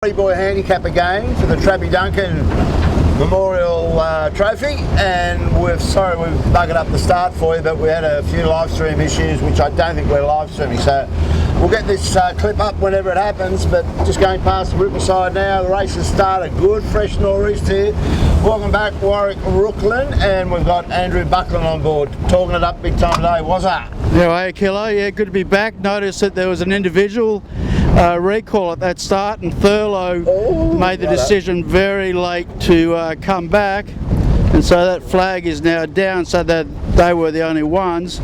Boy handicap again for the Trappy Duncan Memorial Trophy, and we've buggered up the start for you, but we had a few live stream issues which I don't think we're live streaming, so we'll get this clip up whenever it happens. But just going past the Riverside now, the race has started good, fresh nor'east here. Welcome back Warwick Rooklyn, and we've got Andrew Buckland on board, talking it up big time today. What's that? Yeah, hey Kilo, yeah, good to be back. Noticed that there was an individual recall at that start, and Thurlow made the decision very late to come back, and so that flag is now down, so that they were the only ones,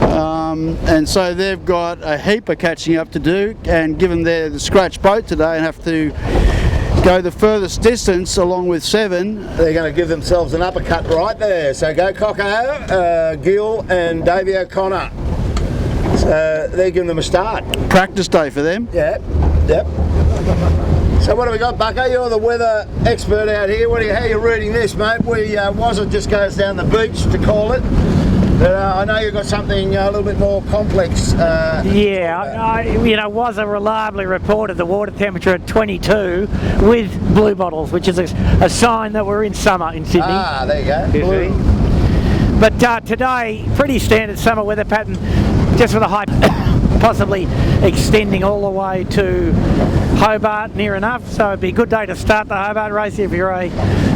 and so they've got a heap of catching up to do, and given they're the scratch boat today and have to go the furthest distance along with 7, they're going to give themselves an uppercut right there. So go Coco, Gill and Davey O'Connor. They're giving them a start. Practice day for them. Yep. So what have we got, Bucko? You're the weather expert out here. How are you reading this, mate? Wazza just goes down the beach to call it. But I know you've got something a little bit more complex. Wazza reliably reported the water temperature at 22 with blue bottles, which is a sign that we're in summer in Sydney. Ah, there you go. Blue. But today, pretty standard summer weather pattern, just with a high possibly extending all the way to Hobart near enough. So it'd be a good day to start the Hobart race if you're a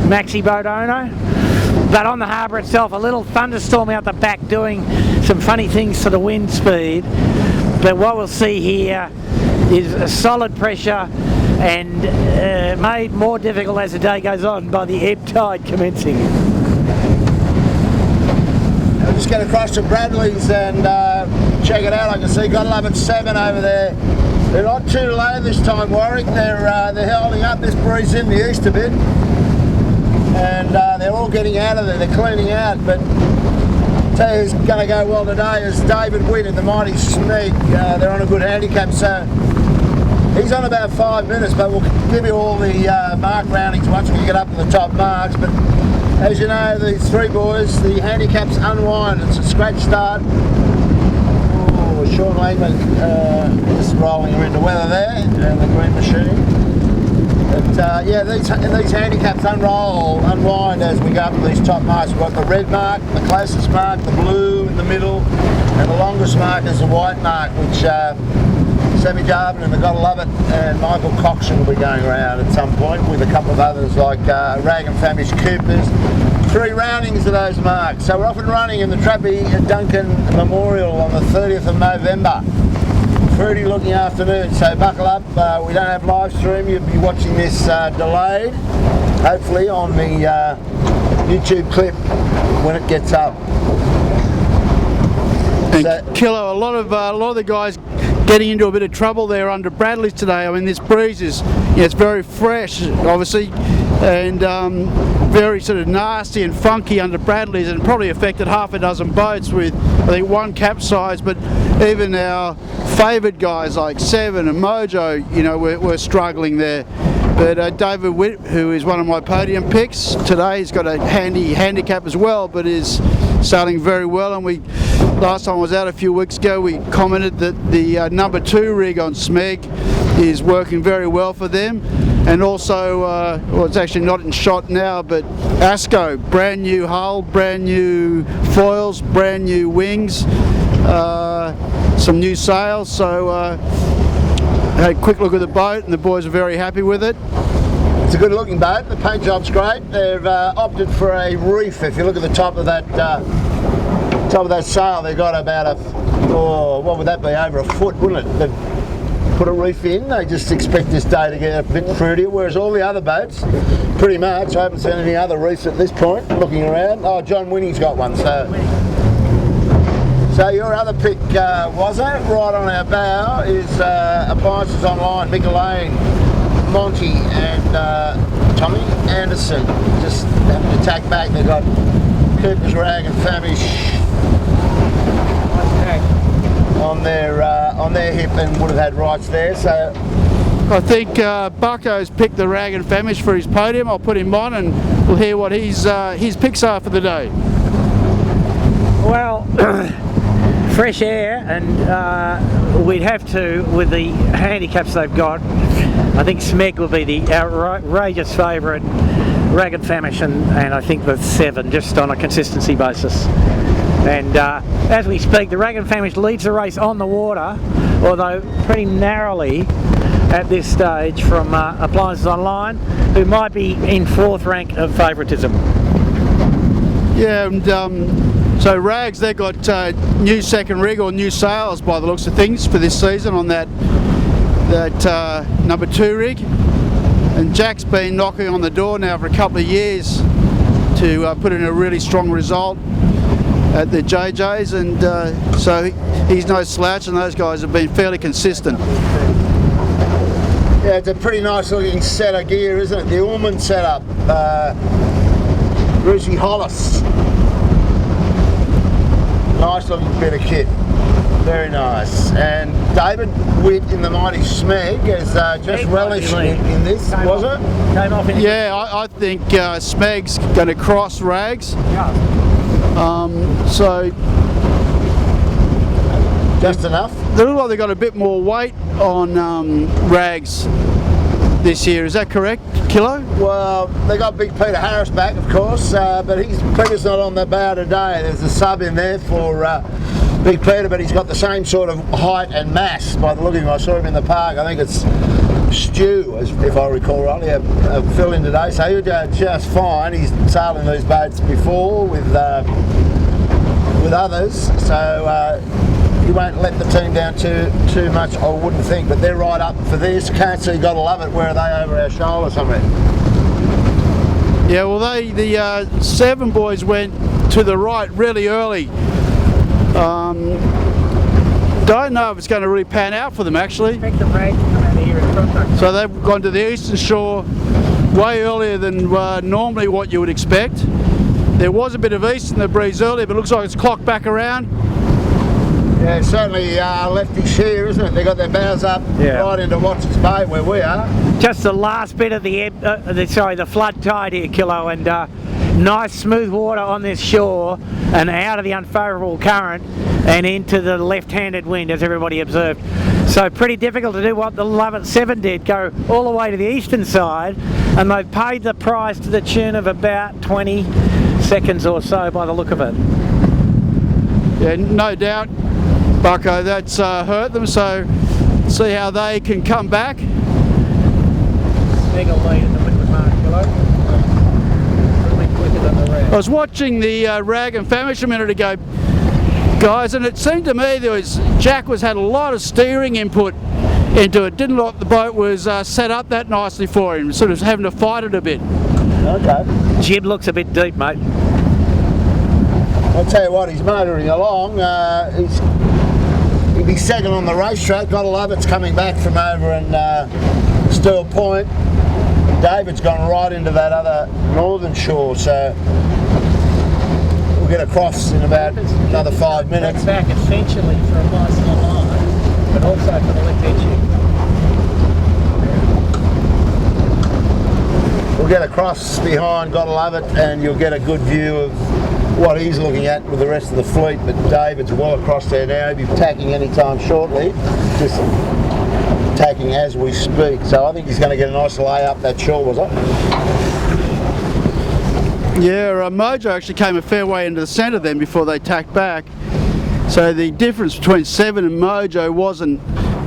maxi boat owner. But on the harbour itself, a little thunderstorm out the back doing some funny things to the wind speed. But what we'll see here is a solid pressure, and made more difficult as the day goes on by the ebb tide commencing. I'll just get across to Bradley's and check it out. I can see got 11-7 over there. They're not too low this time, Warwick. They're holding up. This breeze in the east a bit, and they're all getting out of there. They're cleaning out. But tell you who's going to go well today is David Witt in the Mighty Sneak. They're on a good handicap, so he's on about 5 minutes. But we'll give you all the mark roundings once we get up to the top marks. But as you know, these 3 boys, the handicaps unwind. It's a scratch start. Oh, Sean Langman just rolling her into weather there, and the green machine. But these handicaps unwind as we go up to these top marks. We've got the red mark, the closest mark, the blue in the middle, and the longest mark is the white mark, which Sammy Jarvin and the Gotta Love It and Michael Coxon will be going around at some point with a couple of others like Rag and Famish Coopers. 3 roundings of those marks. So we're off and running in the Trappy Duncan Memorial on the 30th of November. Fruity looking afternoon, so buckle up. We don't have live stream. You'll be watching this delayed, hopefully on the YouTube clip when it gets up. And Kilo, a lot of the guys getting into a bit of trouble there under Bradley's today. I mean, this breeze is, it's very fresh, obviously, and very sort of nasty and funky under Bradley's, and probably affected half a dozen boats with, I think, 1 capsize. But even our favoured guys like 7 and Mojo, we're struggling there. But David Witt, who is one of my podium picks today, he's got a handy handicap as well, but is starting very well. And last time I was out a few weeks ago, we commented that the number 2 rig on Smeg is working very well for them. And also, it's actually not in shot now, but Asco, brand new hull, brand new foils, brand new wings, some new sails. So had a quick look at the boat, and the boys are very happy with it. It's a good looking boat. The paint job's great. They've opted for a reef. If you look at the top of that sail, they've got about what would that be? Over a foot, wouldn't it? They've put a reef in. They just expect this day to get a bit fruitier, whereas all the other boats, pretty much, I haven't seen any other reefs at this point. Looking around, John Winning's got one. So your other pick, was it? Right on our bow is Appliances Online, Mick Lane, Monty and Tommy Anderson. Just having to tack back. They've got Cooper's Rag and Famish on their hip, and would have had rights there. So I think Bucko's picked the Rag and Famish for his podium. I'll put him on, and we'll hear what his picks are for the day. Well, fresh air, and we'd have to, with the handicaps they've got, I think Smeg will be the outrageous favourite. Rag and Famish and I think the 7, just on a consistency basis. And as we speak, the Rag and Famish leads the race on the water, although pretty narrowly at this stage from Appliances Online, who might be in 4th rank of favouritism. Yeah, and so Rags, they got new second rig or new sails by the looks of things for this season on that number 2 rig. And Jack's been knocking on the door now for a couple of years to put in a really strong result at the JJs, and so he's no slouch, and those guys have been fairly consistent. Yeah, it's a pretty nice looking set of gear, isn't it? The Ullman setup, Brucey Hollis. Nice looking bit of kit. Very nice. And David Witt in the mighty Smeg is just relishing in this, was it? Came off in I think Smeg's going to cross Rags. Yeah. So just enough? they look like they got a bit more weight on Rags this year. Is that correct, Kilo? Well, they got Big Peter Harris back, of course, but Peter's not on the bow today. There's a sub in there for Big Peter, but he's got the same sort of height and mass by the look of him. I saw him in the park. I think it's Stu, if I recall rightly, a fill in today. So he'll do just fine. He's sailing these boats before with others, so he won't let the team down too much, I wouldn't think. But they're right up for this. Can't see, gotta love it. Where are they, over our shoulder somewhere? Yeah, well, the 7 boys went to the right really early. Don't know if it's going to really pan out for them, actually. Expect the Rags to come out of here in front. So they've gone to the eastern shore way earlier than normally what you would expect. There was a bit of east in the breeze earlier, but it looks like it's clocked back around. Yeah, certainly lefty sheer, isn't it? They got their bows up right into Watson's Bay where we are. Just the last bit of the flood tide here, Kilo, and nice smooth water on this shore and out of the unfavourable current and into the left-handed wind, as everybody observed. So pretty difficult to do what the Lovett 7 did, go all the way to the eastern side, and they've paid the price to the tune of about 20 seconds or so by the look of it. Yeah, no doubt, Bucko, that's hurt them, so see how they can come back. Mega lead in the windward mark, Kilo. I was watching the Rag and Famish a minute ago, guys, and it seemed to me Jack had a lot of steering input into it. Didn't look like the boat was set up that nicely for him, sort of having to fight it a bit. Okay. Jib looks a bit deep, mate. I'll tell you what, he's motoring along. He'll be second on the racetrack. Gotta love it's coming back from over in Steel Point. David's gone right into that other northern shore, so we'll get across in about another 5 minutes. Back essentially for a nice line, but also for the left edge. We'll get across behind, gotta love it, and you'll get a good view of what he's looking at with the rest of the fleet. But David's well across there now. He'll be tacking any time shortly, just tacking as we speak. So I think he's going to get a nice lay up that shore, was it? Yeah, Mojo actually came a fair way into the centre then before they tacked back. So the difference between 7 and Mojo wasn't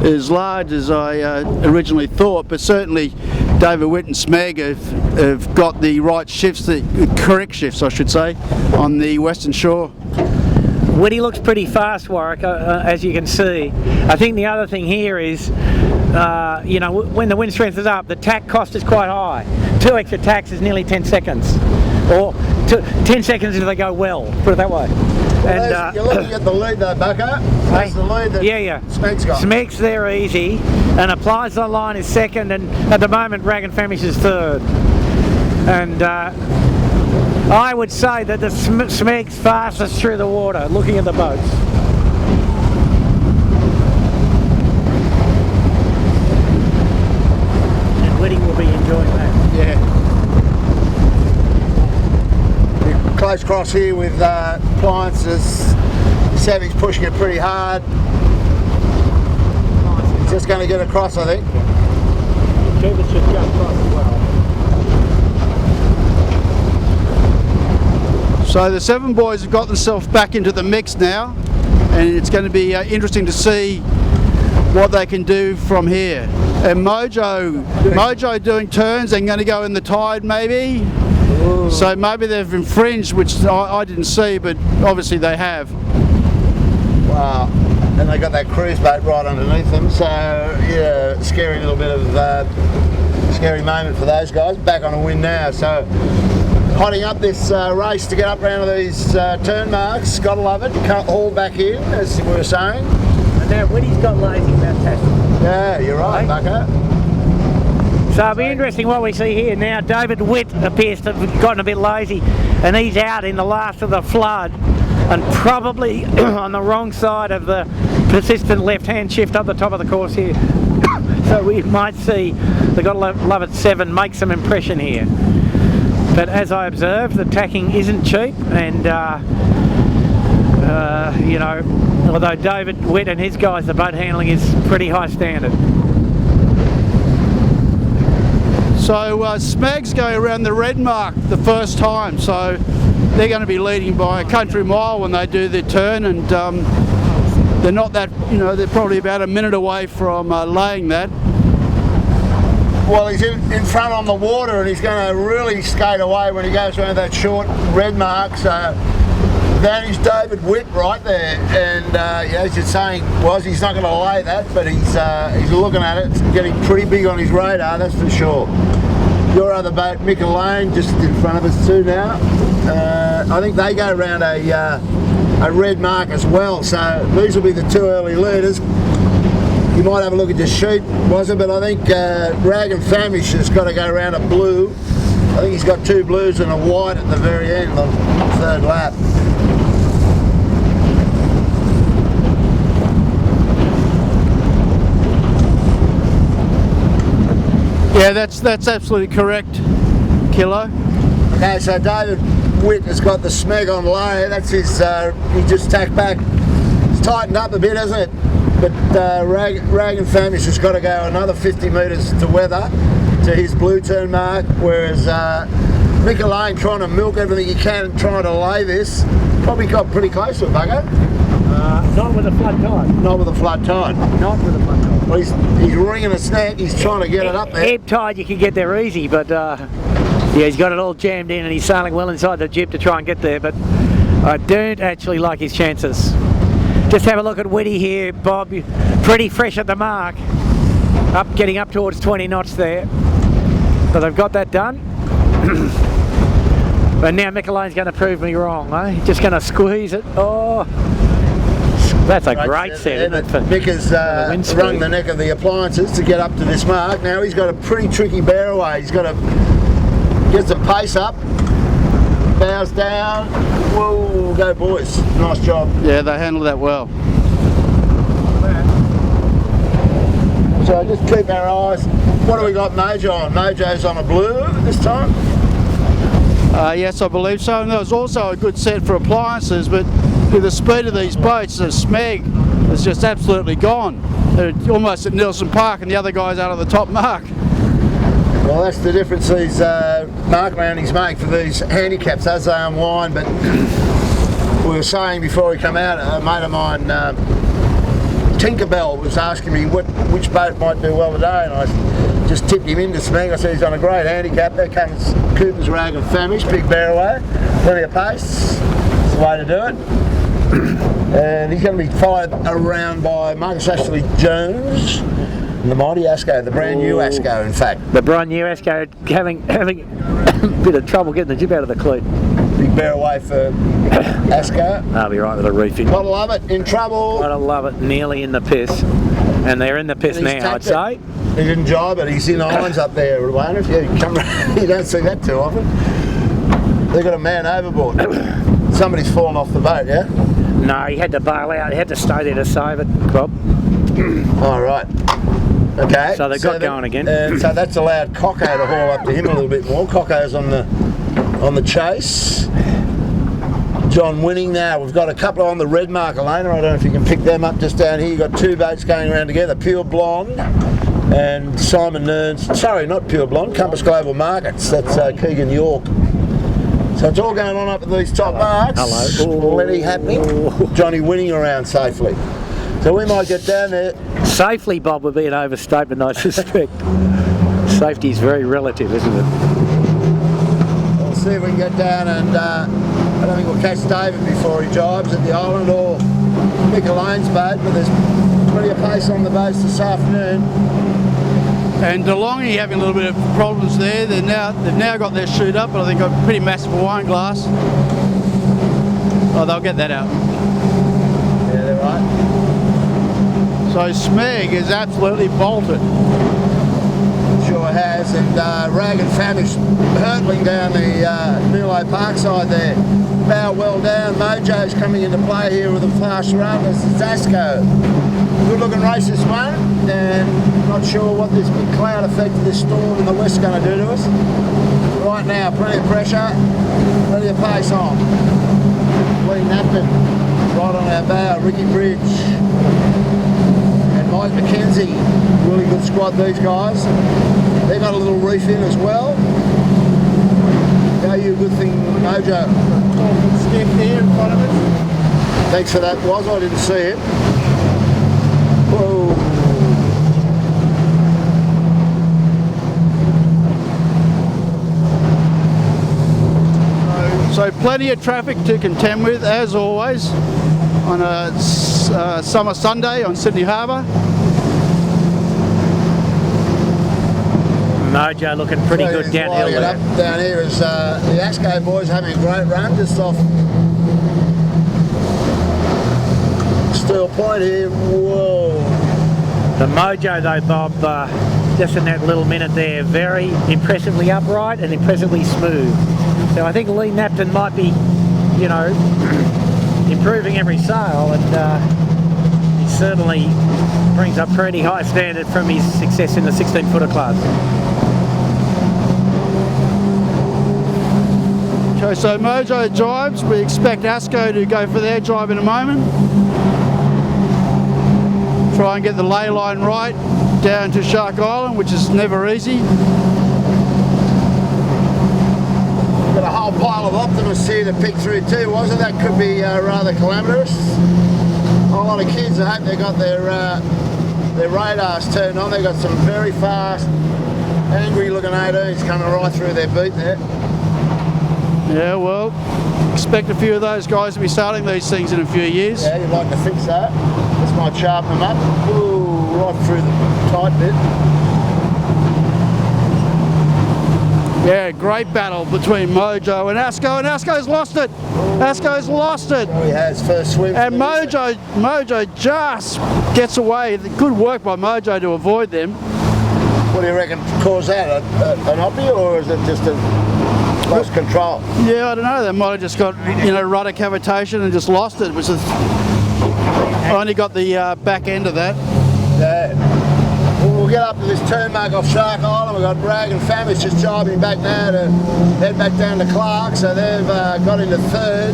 as large as I originally thought, but certainly David Witt and Smeg have got the right shifts, the correct shifts I should say, on the western shore. Witty looks pretty fast, Warwick, as you can see. I think the other thing here is, you know, when the wind strength is up, the tack cost is quite high. 2 extra tacks is nearly 10 seconds. Or 10 seconds if they go well, put it that way. Well, and you're looking at the lead though, Bucko. That's the lead that Smeg's got. Smeg's there easy, and Applies Online is second, and at the moment Rag and Famish is third. And I would say that the Smeg's fastest through the water, looking at the boats. And Whitting will be enjoying that. Yeah. Close cross here with Appliances. Savvy's pushing it pretty hard. He's just going to get across, I think. Keep it just across as well. So the 7 boys have got themselves back into the mix now, and it's going to be interesting to see what they can do from here. And Mojo doing turns and going to go in the tide maybe. Ooh. So maybe they've infringed, which I didn't see, but obviously they have. Wow. And they got that cruise boat right underneath them, so yeah, scary little bit of scary moment for those guys. Back on a win now, so hotting up this race to get up round to these turn marks. Gotta love it. Can't haul back in, as we were saying. And now Witty's got lazy, fantastic. Yeah, you're right, Bucko. So it'll be interesting what we see here now. David Witt appears to have gotten a bit lazy, and he's out in the last of the flood, and probably on the wrong side of the persistent left-hand shift up the top of the course here. So we might see the Gotta Love It 7 make some impression here. But as I observed, the tacking isn't cheap, and you know, although David Witt and his guys, the boat handling is pretty high standard. So Smag's going around the red mark the first time, so they're going to be leading by a country mile when they do their turn, and they're not that, you know, they're probably about a minute away from laying that. Well, he's in front on the water, and he's going to really skate away when he goes around that short red mark. So that is David Witt right there, and yeah, as you're saying, he's not going to lay that, but he's looking at it. It's getting pretty big on his radar, that's for sure. Your other boat, Mick Lane, just in front of us too now. I think they go around a red mark as well, so these will be the 2 early leaders. You might have a look at your sheet, was it? But I think Rag and Famish has got to go around a blue. I think he's got 2 blues and a white at the very end on the 3rd lap. Yeah, that's absolutely correct, Kilo. Okay, so David Witt has got the Smeg on low. That's his, he just tacked back. It's tightened up a bit, hasn't it? But Rag and Famish has got to go another 50 metres to weather to his blue turn mark, whereas Mick Lane trying to milk everything he can and trying to lay this. Probably got pretty close to it, Bugger. Not with a flood tide. Not with a flood tide. Not with a flood tide. Well, he's wringing its neck, he's trying to get it up there. Ebb tide you can get there easy, but yeah, he's got it all jammed in and he's sailing well inside the jib to try and get there, but I don't actually like his chances. Just have a look at Witty here, Bob. Pretty fresh at the mark. Getting up towards 20 knots there. But they've got that done. But now Mick Lane's going to prove me wrong, eh? Just going to squeeze it. Oh, that's a great set, isn't it? Mick has wrung the neck of the appliances to get up to this mark. Now he's got a pretty tricky bear away. He's got to get some pace up. Bows down. Whoa, go boys. Nice job. Yeah, they handled that well. So just keep our eyes. What do we got Mojo on? Mojo's on a blue this time? Yes, I believe so. And there was also a good set for appliances, but with the speed of these boats, the Smeg is just absolutely gone. They're almost at Nelson Park and the other guy's out of the top mark. Well, that's the difference these mark roundings make for these handicaps as they unwind. But we were saying before we come out, a mate of mine, Tinkerbell, was asking me which boat might do well today, and I just tipped him into Smeg. I said he's on a great handicap. There comes Cooper's Rag and Famish, big bear away, plenty of pace. That's the way to do it. And he's going to be followed around by Marcus Ashley Jones. The mighty Asco, the brand new Asco, in fact. The brand new Asco having a bit of trouble getting the jib out of the cleat. Big bear away for Asco. I'll be right with a reefing. Gotta love it, in trouble. Gotta love it, nearly in the piss. And they're in the piss now, I'd say. He didn't jibe it, he's in irons up there, Wayne. You don't see that too often. They've got a man overboard. Somebody's fallen off the boat, yeah? No, he had to bail out, he had to stay there to save it, Bob. All right. Okay. So they got going again. So that's allowed Cocko to haul up to him a little bit more. Cocko's on the chase. John winning now. We've got a couple on the red mark, Elena. I don't know if you can pick them up just down here. You've got 2 boats going around together. Pure Blonde and Simon Nern's, sorry, not Pure Blonde, Compass Global Markets, that's Keegan York. So it's all going on up at these top marks. Hello. Plenty happening. Johnny winning around safely. So we might get down there. Safely, Bob, would be an overstatement, I suspect. Safety is very relative, isn't it? We'll see if we can get down, and I don't think we'll catch David before he jibes at the island, or Mick Alane's boat, but there's plenty of pace on the boats this afternoon. And DeLonghi having a little bit of problems there. They've now got their chute up, but I think a pretty massive wine glass. Oh, they'll get that out. Yeah, they're right. So Smeg is absolutely bolted. Sure has, and Rag and Famish hurtling down the Milo Parkside there. Bow well down. Mojo's coming into play here with a fast run. This is Zasco. Good looking race this one, and not sure what this big cloud effect of this storm in the west is going to do to us. Right now, plenty of pressure, plenty of pace on. Lee Napton right on our bow, Ricky Bridge and Mike McKenzie. Really good squad, these guys. They've got a little reef in as well. Go you, good thing, Mojo. Skiff there in front of us. Thanks for that, Was. I didn't see it. Whoa. So plenty of traffic to contend with, as always, on a summer Sunday on Sydney Harbour. Mojo looking pretty good downhill there. Up down here is the Asco boys having a great run just off Steel Point here. Whoa. The Mojo though, Bob, just in that little minute there, very impressively upright and impressively smooth. So I think Lee Napton might be, you know, improving every sail, and he certainly brings up pretty high standard from his success in the 16-footer class. Okay, so Mojo jibes. We expect Asco to go for their jibe in a moment. Try and get the ley line right down to Shark Island, which is never easy. Got a whole pile of optimists here to pick through too, wasn't it? That could be rather calamitous. A lot of kids, I hope they got their radars turned on. They got some very fast, angry looking 18s coming right through their beat there. Yeah, well, expect a few of those guys to be starting these things in a few years. Yeah, you'd like to think so. This might sharpen them up. Ooh, right through the tight bit. Yeah, great battle between Mojo and Asco's lost it. Asco's lost it. Oh, he has, first swim. And Mojo just gets away. Good work by Mojo to avoid them. What do you reckon caused that? An oppie, or is it just a lost control? Yeah, I don't know. They might have just got, you know, rudder cavitation and just lost it, which is only got the back end of that. Yeah. We'll get up to this turn mark off Shark Island. We've got Bragg and Famish just jibing back now to head back down to Clark, so they've got into third.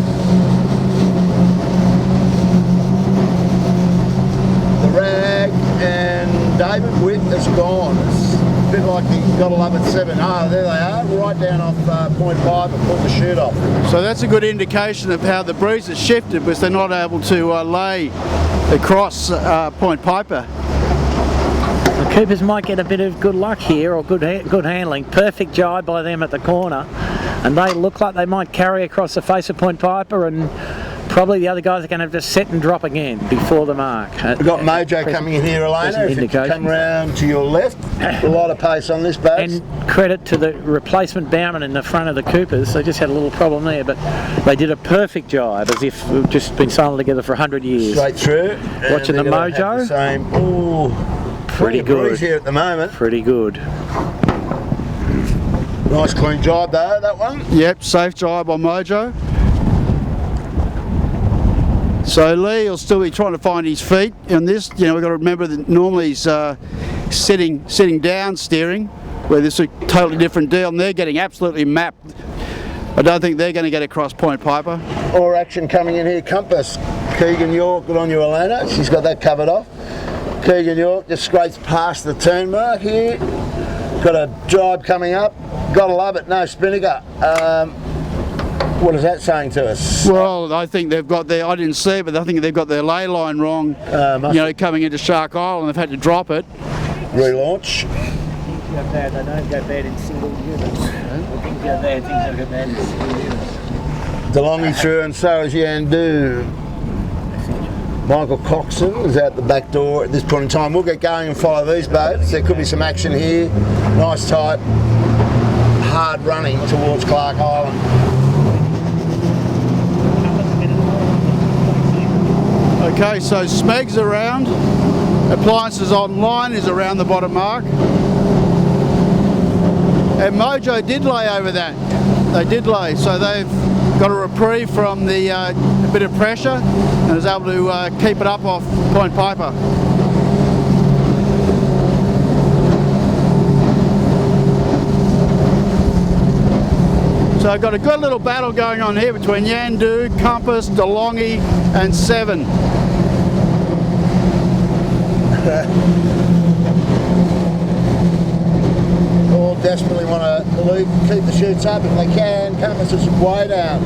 The Rag and David Witt has gone. It's a bit like he got 11-7. Ah, there they are, right down off Point Piper, put the chute off. So that's a good indication of how the breeze has shifted, because they're not able to lay across Point Piper. The Coopers might get a bit of good luck here, or good handling. Perfect jibe by them at the corner, and they look like they might carry across the face of Point Piper, and probably the other guys are going to have to set and drop again before the mark. We've got Mojo coming in here, Elena. If you come round to your left, a lot of pace on this boat. And credit to the replacement bowman in the front of the Coopers. They just had a little problem there, but they did a perfect jibe, as if we've just been sailing together for 100 years. Straight through. Watching the Mojo. The same. Ooh, pretty good here at the moment. Pretty good. Nice clean jibe though, that one. Yep, safe jibe on Mojo. So Lee will still be trying to find his feet on this. You know, we've got to remember that normally he's sitting down steering, where this is a totally different deal, and they're getting absolutely mapped. I don't think they're going to get across Point Piper. Or action coming in here, Compass. Keegan York, good on you, Elena. She's got that covered off. Keegan York just scrapes past the turn mark here. Got a drive coming up. Gotta love it, no spinnaker. What is that saying to us? Well, I think they've got their, I didn't see it, but I think they've got their ley line wrong, coming into Shark Island. They've had to drop it. Relaunch. Things go bad, they don't go bad in single units. When things go bad, things don't go bad in single units. DeLonghi through and so is Yandu. Michael Coxon is out the back door at this point in time. We'll get going and follow these boats. There could be some action here. Nice tight, hard running towards Clark Island. Okay, so Smeg's around. Appliances Online is around the bottom mark. And Mojo did lay over that. They did lay, so they've got a reprieve from the a bit of pressure and is able to keep it up off Point Piper. So I've got a good little battle going on here between Yandu, Compass, DeLonghi and Seven. All desperately want to keep the chutes up if they can. Compass is way down.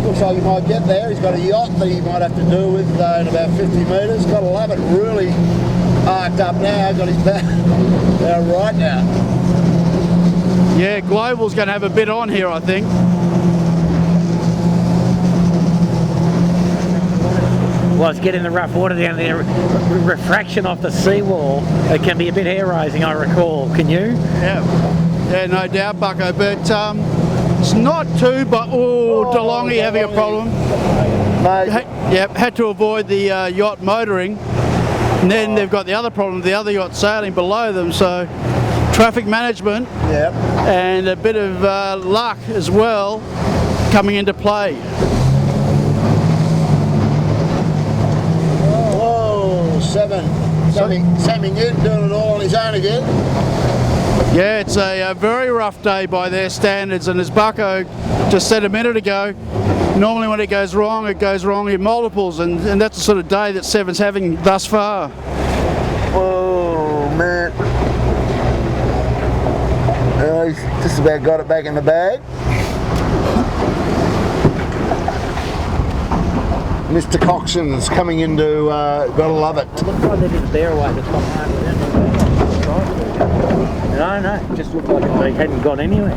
Looks like he might get there. He's got a yacht that he might have to deal with in about 50 metres. Gotta love it. Really arced up now. Got his back down right now. Yeah, Global's going to have a bit on here, I think. Well, it's getting the rough water down there. Refraction off the seawall. It can be a bit hair raising, I recall. Can you? Yeah, no doubt, Bucko. But it's not too. But DeLonghi having a problem. Had to avoid the yacht motoring, and then they've got the other problem. The other yacht sailing below them. So traffic management. And a bit of luck as well coming into play. Sammy Newton doing it all on his own again. Yeah, it's a very rough day by their standards, and as Bucko just said a minute ago, normally when it goes wrong in multiples, and that's the sort of day that Seven's having thus far. Oh man. He's just about got it back in the bag. Mr. Coxon's coming into Gotta Love It. Looks like they didn't bear away the top mark with them. No, it just looked like they hadn't got anywhere.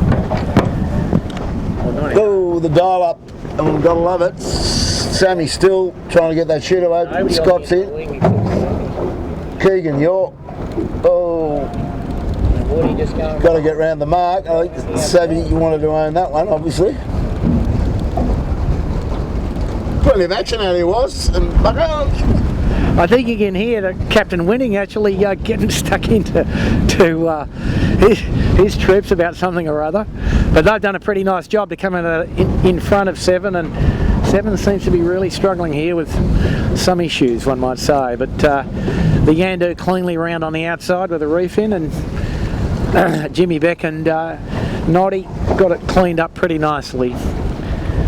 Oh, the dial up. Gotta Love It. Sammy's still trying to get that shooter open. Scott's in. Keegan York. Oh. Got to get round the mark. I think Savvy, you wanted to own that one, obviously. Plenty of action out here was, and I think you can hear the Captain Winning actually getting stuck into his troops about something or other. But they've done a pretty nice job to come in front of Seven, and Seven seems to be really struggling here with some issues, one might say. But the Yandu cleanly round on the outside with a reef in, and Jimmy Beck and Noddy got it cleaned up pretty nicely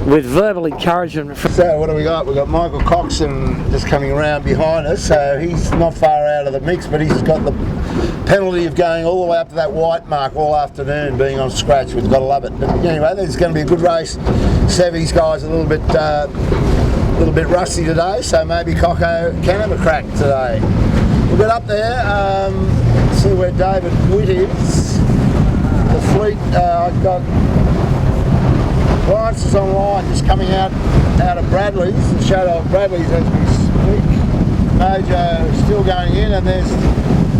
with verbal encouragement. So what do we got? We've got Michael Coxon just coming around behind us, so he's not far out of the mix, but he's got the penalty of going all the way up to that white mark all afternoon, being on scratch. We've got to love it. But anyway, there's going to be a good race. Sevy's guys a little bit rusty today, so maybe Coco can have a crack today. We'll get up there, see where David Witt is. The fleet, I've got Lawrence is online, just coming out of Bradley's, the shadow of Bradley's as we speak. Mojo still going in, and there's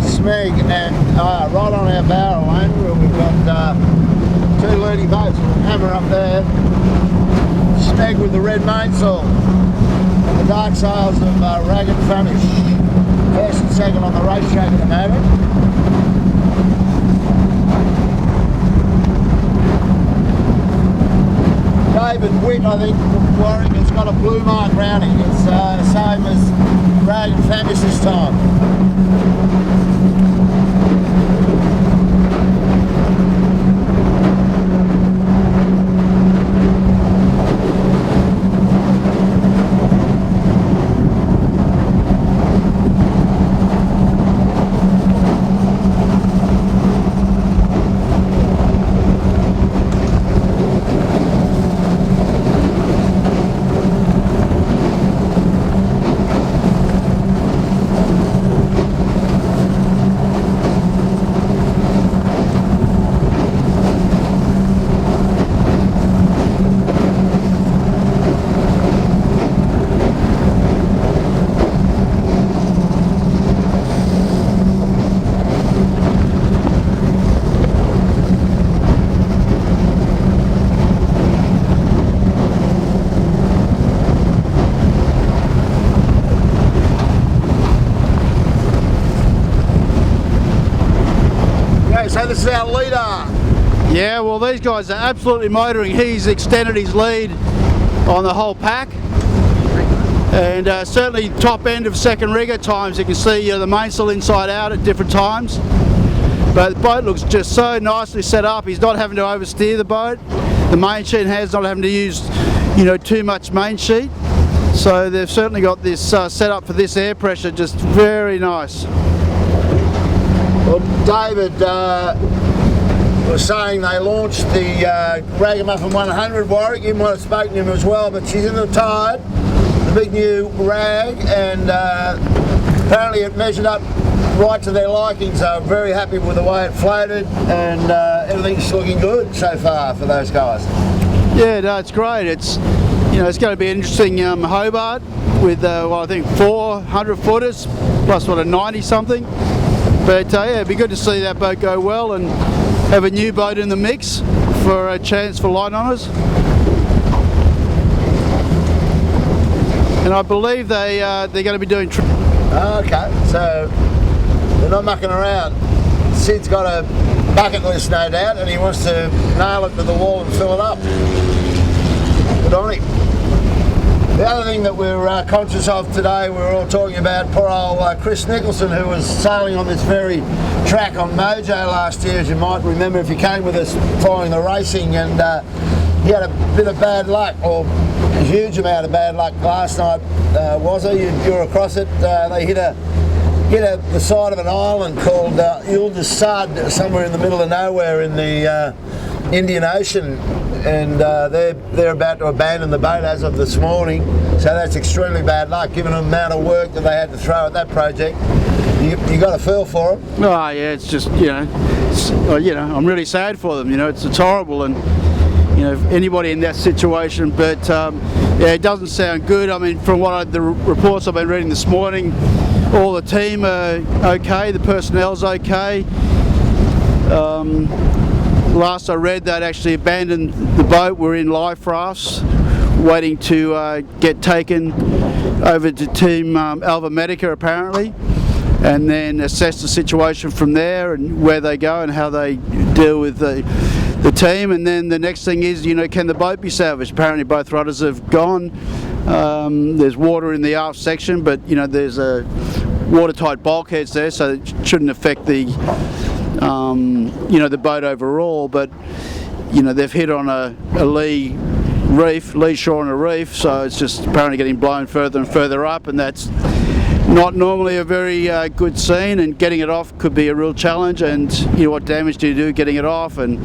Smeg, and right on our bow lane we've got two loony boats. We'll hammer up there. Smeg with the red mainsail. The dark sails of Ragged Famish. First and second on the racetrack at the moment. David Witt, I think, Warwick has got a blue mark round him. It's the same as Ragged Famish this time. this is our leader. Yeah, well, these guys are absolutely motoring. He's extended his lead on the whole pack. And certainly top end of second rig at times. You can see the mainsail inside out at different times. But the boat looks just so nicely set up. He's not having to oversteer the boat. The main sheet has not having to use, too much main sheet. So they've certainly got this set up for this air pressure, just very nice. Well, David was saying they launched the Ragamuffin 100, Warwick. You might have spoken to him as well, but she's in the tide, the big new rag, and apparently it measured up right to their liking, so I'm very happy with the way it floated, and everything's looking good so far for those guys. Yeah, no, it's great. It's going to be an interesting Hobart with, I think 400 footers plus a 90 something. But yeah, it'd be good to see that boat go well and have a new boat in the mix for a chance for light honours. And I believe they're going to be doing. Okay, so they're not mucking around. Sid's got a bucket list, no doubt, and he wants to nail it to the wall and fill it up. Good on him. The other thing that we're conscious of today, we were all talking about poor old Chris Nicholson, who was sailing on this very track on Mojo last year, as you might remember if you came with us following the racing, and he had a bit of bad luck, or a huge amount of bad luck last night, was he? You were across it. They hit the side of an island called Ile de Sud, somewhere in the middle of nowhere in the Indian Ocean, and they're about to abandon the boat as of this morning. So that's extremely bad luck, given the amount of work that they had to throw at that project. You got a feel for them? Oh yeah, it's just I'm really sad for them. It's horrible, and anybody in that situation. But yeah, it doesn't sound good. I mean, from the reports I've been reading this morning, all the team are okay. The personnel's okay. Last I read, they'd actually abandoned the boat. We're in life rafts, waiting to get taken over to Team Alva Medica apparently, and then assess the situation from there and where they go and how they deal with the team. And then the next thing is, can the boat be salvaged? Apparently both rudders have gone. There's water in the aft section, but there's a watertight bulkheads there, so it shouldn't affect the the boat overall. But they've hit on a lee shore on a reef, so it's just apparently getting blown further and further up, and that's not normally a very good scene, and getting it off could be a real challenge. And what damage do you do getting it off? And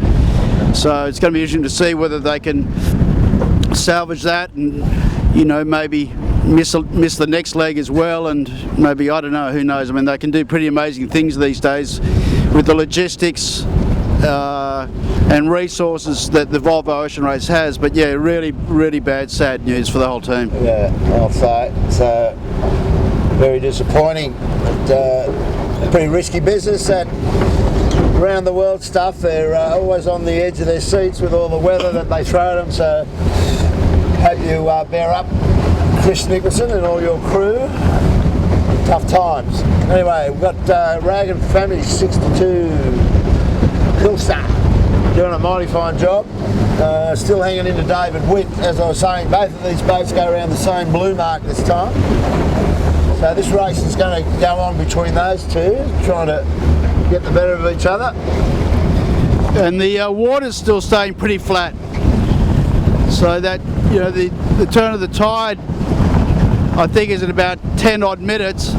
so it's going to be interesting to see whether they can salvage that and maybe miss the next leg as well, and maybe, I don't know, who knows. I mean, they can do pretty amazing things these days with the logistics and resources that the Volvo Ocean Race has. But yeah, really, really bad, sad news for the whole team. Yeah, I'll say it. So very disappointing. But, pretty risky business, that around the world stuff. They're always on the edge of their seats with all the weather that they throw at them. So hope you bear up, Chris Nicholson and all your crew. Tough times. Anyway, we've got Rag and Family 62 Hillstar doing a mighty fine job. Still hanging into David Witt. As I was saying, both of these boats go around the same blue mark this time. So this race is going to go on between those two, trying to get the better of each other. And the water's still staying pretty flat. So that, the turn of the tide, I think, is in about 10 odd minutes.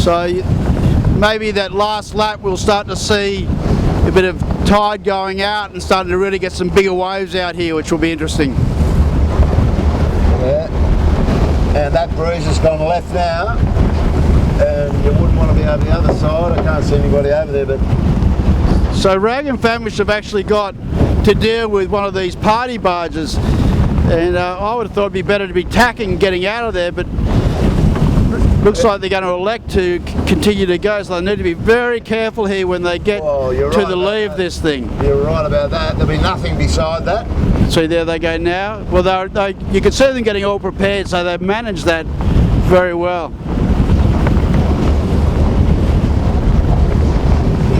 So maybe that last lap we'll start to see a bit of tide going out and starting to really get some bigger waves out here, which will be interesting. Yeah. And that breeze has gone left now, and you wouldn't want to be over the other side. I can't see anybody over there, but so Rag and Famish have actually got to deal with one of these party barges, and I would have thought it'd be better to be tacking and getting out of there, but looks like they're going to elect to continue to go, so they need to be very careful here when they get to the lee of this thing. You're right about that. There'll be nothing beside that. See, there they go now. Well, you can see them getting all prepared, so they've managed that very well.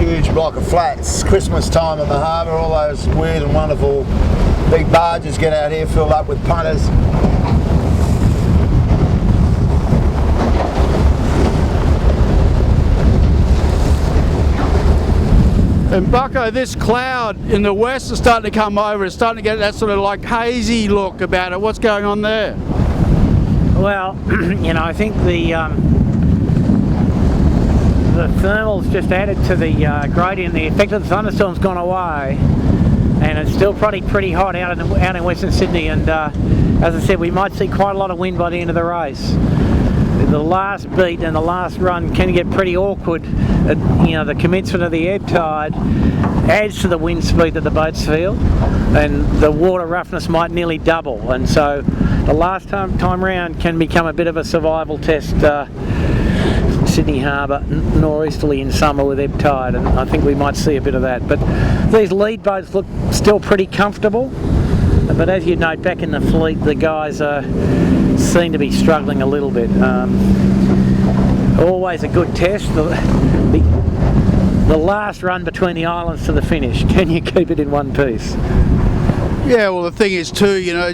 You huge block of flats. Christmas time on the harbour, all those weird and wonderful big barges get out here filled up with punters. And Bucko, this cloud in the west is starting to come over. It's starting to get that sort of like hazy look about it. What's going on there? Well, you know, I think the thermal's just added to the gradient. The effect of the thunderstorm's gone away, and it's still pretty hot out in Western Sydney. And as I said, we might see quite a lot of wind by the end of the race. The last beat and the last run can get pretty awkward. You know, the commencement of the ebb tide adds to the wind speed that the boats feel, and the water roughness might nearly double. And so the last time round can become a bit of a survival test. Sydney Harbour northeasterly in summer with ebb tide, and I think we might see a bit of that. But these lead boats look still pretty comfortable. But as you note, back in the fleet, the guys seem to be struggling a little bit. Always a good test. The last run between the islands to the finish. Can you keep it in one piece? Yeah, well, the thing is too, you know,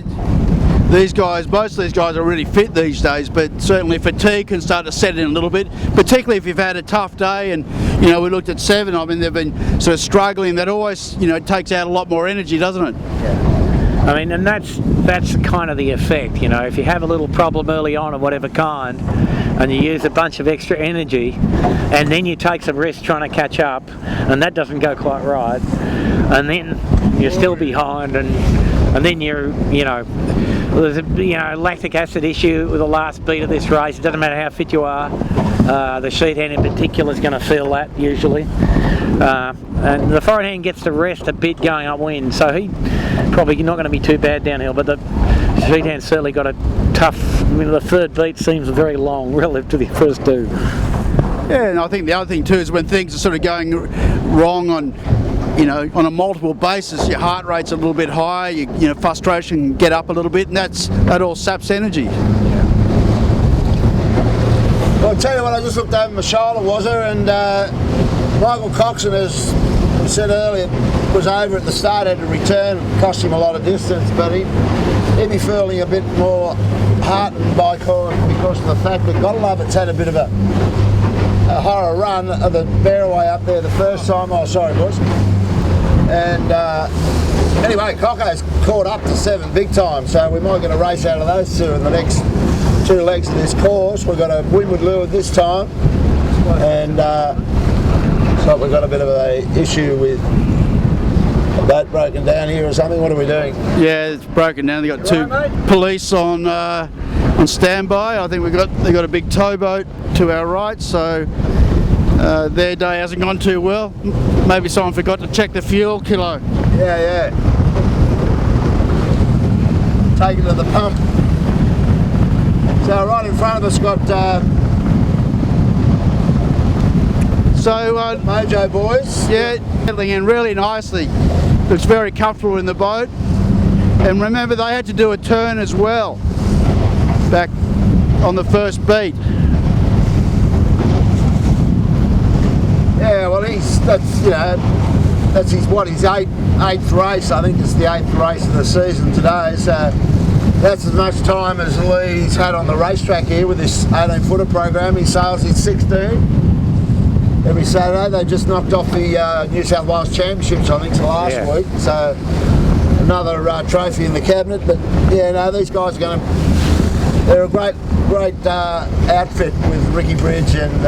these guys, most of these guys are really fit these days, but certainly fatigue can start to set in a little bit, particularly if you've had a tough day. And, you know, we looked at 7, I mean, they've been sort of struggling. That always, you know, takes out a lot more energy, doesn't it? Yeah. I mean, and that's kind of the effect, you know, if you have a little problem early on of whatever kind, and you use a bunch of extra energy, and then you take some risk trying to catch up, and that doesn't go quite right, and then you're still behind, and then you know, there's a lactic acid issue with the last beat of this race. It doesn't matter how fit you are. The sheet hand in particular is going to feel that usually. And the forward hand gets to rest a bit going upwind, so he probably not going to be too bad downhill, but the sheet hand's certainly got a tough, I mean, the third beat seems very long relative to the first two. Yeah, and I think the other thing too is when things are sort of going wrong on, you know, on a multiple basis, your heart rate's a little bit higher, you know, frustration can get up a little bit, and that all saps energy. Well, I'll tell you what, I just looked over my shoulder, and Michael Coxon, as we said earlier, was over at the start, had to return, cost him a lot of distance, but he'd be feeling a bit more heartened by Corin because of the fact that Godlovett's had a bit of a horror run of the Bearaway up there the first time. Oh, sorry, boys. And anyway, Cocko's caught up to 7 big time, so we might get a race out of those two in the next 2 legs of this course. We've got a windward leeward this time, and so we've got a bit of an issue with a boat broken down here or something. What are we doing? Yeah, it's broken down. They've got 2 police on standby. I think they've got a big towboat to our right, so their day hasn't gone too well. Maybe someone forgot to check the fuel kilo. Yeah. Take it to the pump. So right in front of us got Mojo boys. Yeah, settling in really nicely. Looks very comfortable in the boat. And remember, they had to do a turn as well back on the first beat. Yeah, well, that's his eighth race. I think it's the 8th race of the season today. So that's as much time as Lee's had on the racetrack here with this 18-footer program. He sails his 16 every Saturday. They just knocked off the New South Wales Championships, I think, last week. So another trophy in the cabinet. But yeah, no, these guys are going to. They're a great outfit with Ricky Bridge and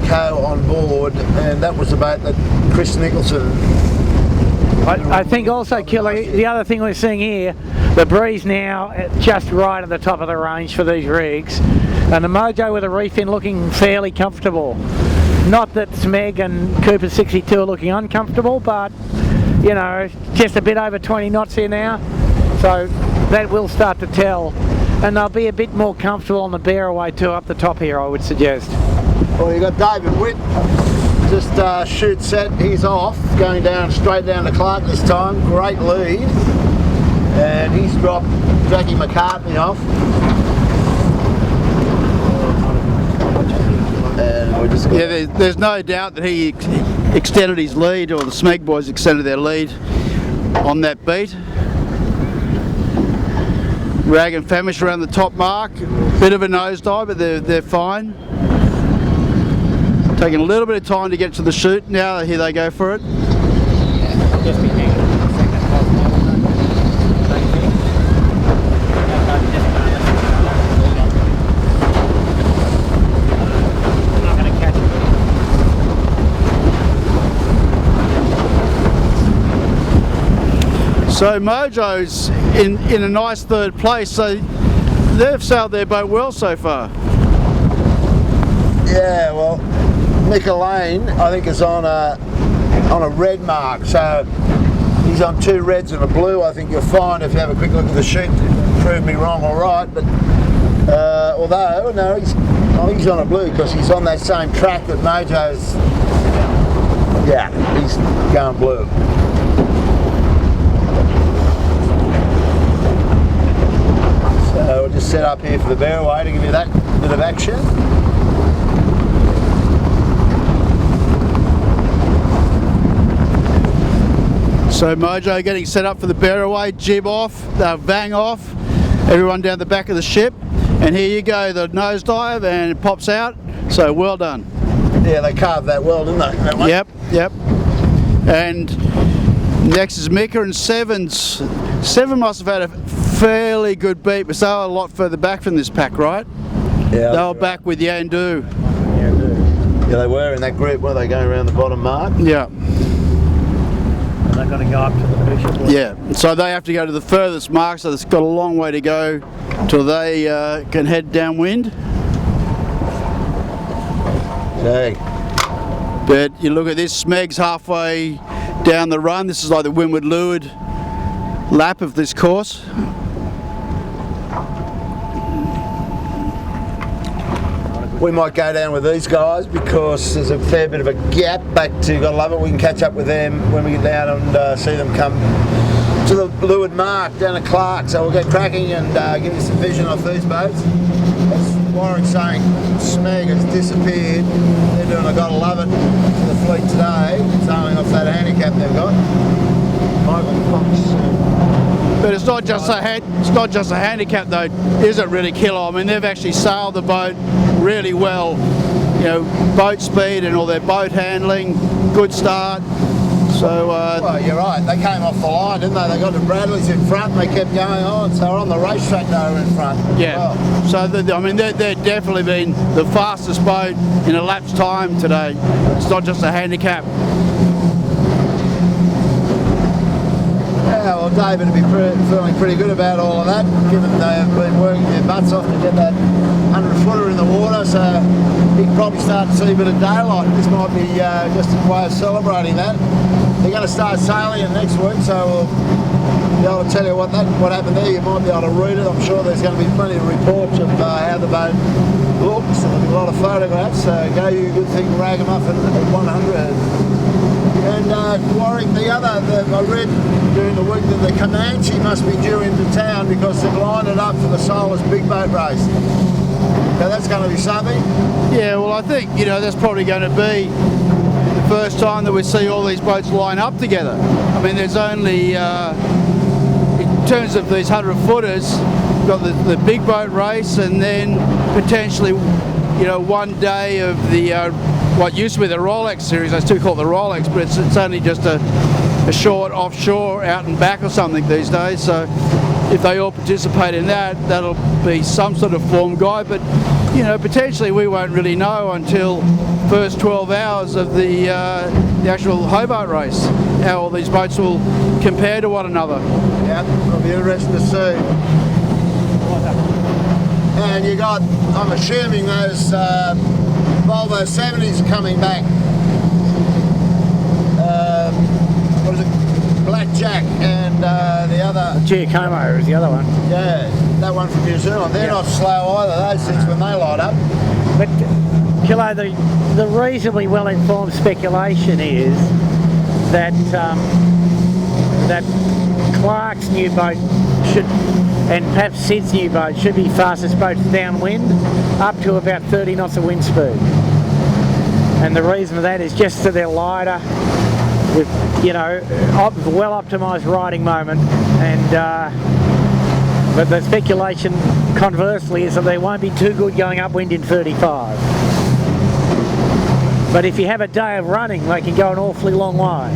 Co on board, and that was the boat that Chris Nicholson. I think also, Kelly, the other thing we're seeing here, the breeze now just right at the top of the range for these rigs, and the Mojo with a reef in looking fairly comfortable. Not that Smeg and Cooper 62 are looking uncomfortable, but you know, just a bit over 20 knots here now, so that will start to tell, and they'll be a bit more comfortable on the Bearaway too up the top here, I would suggest. Well, you got David Witt, just shoot set, he's off, going down straight down to Clark this time, great lead, and he's dropped Jackie McCartney off. and we just got there's no doubt that he extended his lead, or the Smeg boys extended their lead on that beat. Rag and Famish around the top mark, bit of a nosedive, but they're fine. Taking a little bit of time to get to the chute. Now here they go for it. Just be hanging on a second. I'm not going to catch it. So Mojo's in a nice third place, so they've sailed their boat well so far. Yeah, well, Nick Lane, I think, is on a red mark, so he's on 2 reds and a blue. I think you'll find if you have a quick look at the sheet, prove me wrong, all right. But although no, I think he's on a blue because he's on that same track that Mojo's. Yeah, he's going blue. So we'll just set up here for the bearaway to give you that bit of action. So Mojo getting set up for the bearaway, jib off, vang off, everyone down the back of the ship, and here you go, the nosedive, and it pops out, so well done. Yeah, they carved that well, didn't they? That one? Yep. And next is Mika and Sevens. Seven must have had a fairly good beat, but they were a lot further back from this pack, right? Yeah. They were back with Yandu. Yeah, they were in that group where they going around the bottom mark. Yeah. They're going to go up to the bishop. Yeah, so they have to go to the furthest mark, so it's got a long way to go till they can head downwind. Okay. But you look at this, Smeg's halfway down the run. This is like the windward leeward lap of this course. We might go down with these guys because there's a fair bit of a gap back to Gotta Love It. We can catch up with them when we get down and see them come to the leeward mark down at Clark. So we'll get cracking and give you some vision off these boats. As Warwick's saying, Smeg has disappeared. They're doing a Gotta Love It for the fleet today, sailing off that handicap they've got. Michael Fox. But it's not just a handicap though, is it really, Killer? I mean, they've actually sailed the boat really well. You know, boat speed and all their boat handling, good start. So well, you're right. They came off the line, didn't they? They got the Bradleys in front and they kept going on. So on the racetrack they were in front. Yeah. Well. So I mean, they've definitely been the fastest boat in a lap's time today. It's not just a handicap. Yeah, well, David would be feeling pretty good about all of that, given they have been working their butts off to get that 100-footer in the water, so he can probably start to see a bit of daylight. This might be just a way of celebrating that. They're going to start sailing in next week, so we'll be able to tell you what happened there. You might be able to read it. I'm sure there's going to be plenty of reports of how the boat looks, and there'll be a lot of photographs, so go you, good thing, Ragamuffin at 100. And Warwick, I read during the week that the Comanche must be due into town because they've lined it up for the Solus big boat race. Now that's going to be something. Yeah, well, I think, you know, that's probably going to be the first time that we see all these boats line up together. I mean, there's only, in terms of these 100-footers, you've got the big boat race and then potentially, you know, one day of the what used to be the Rolex series. I still call it the Rolex, but it's only just a short offshore out and back or something these days. So if they all participate in that, that'll be some sort of form guide. But you know, potentially we won't really know until first 12 hours of the actual Hobart race how all these boats will compare to one another. Yeah, it'll be interesting to see. And you got, I'm assuming those Volvo 70s coming back. What is it? Blackjack and the other. Giacomo is the other one. Yeah, that one from New Zealand. They're not slow either, those things, when they light up. But Kilo, the reasonably well-informed speculation is that that Clark's new boat should, and perhaps Sid's new boat, should be fastest boats downwind, up to about 30 knots of wind speed. and the reason for that is just that they're lighter, with well optimised riding moment, and but the speculation conversely is that they won't be too good going upwind in 35. But if you have a day of running, they can go an awfully long way.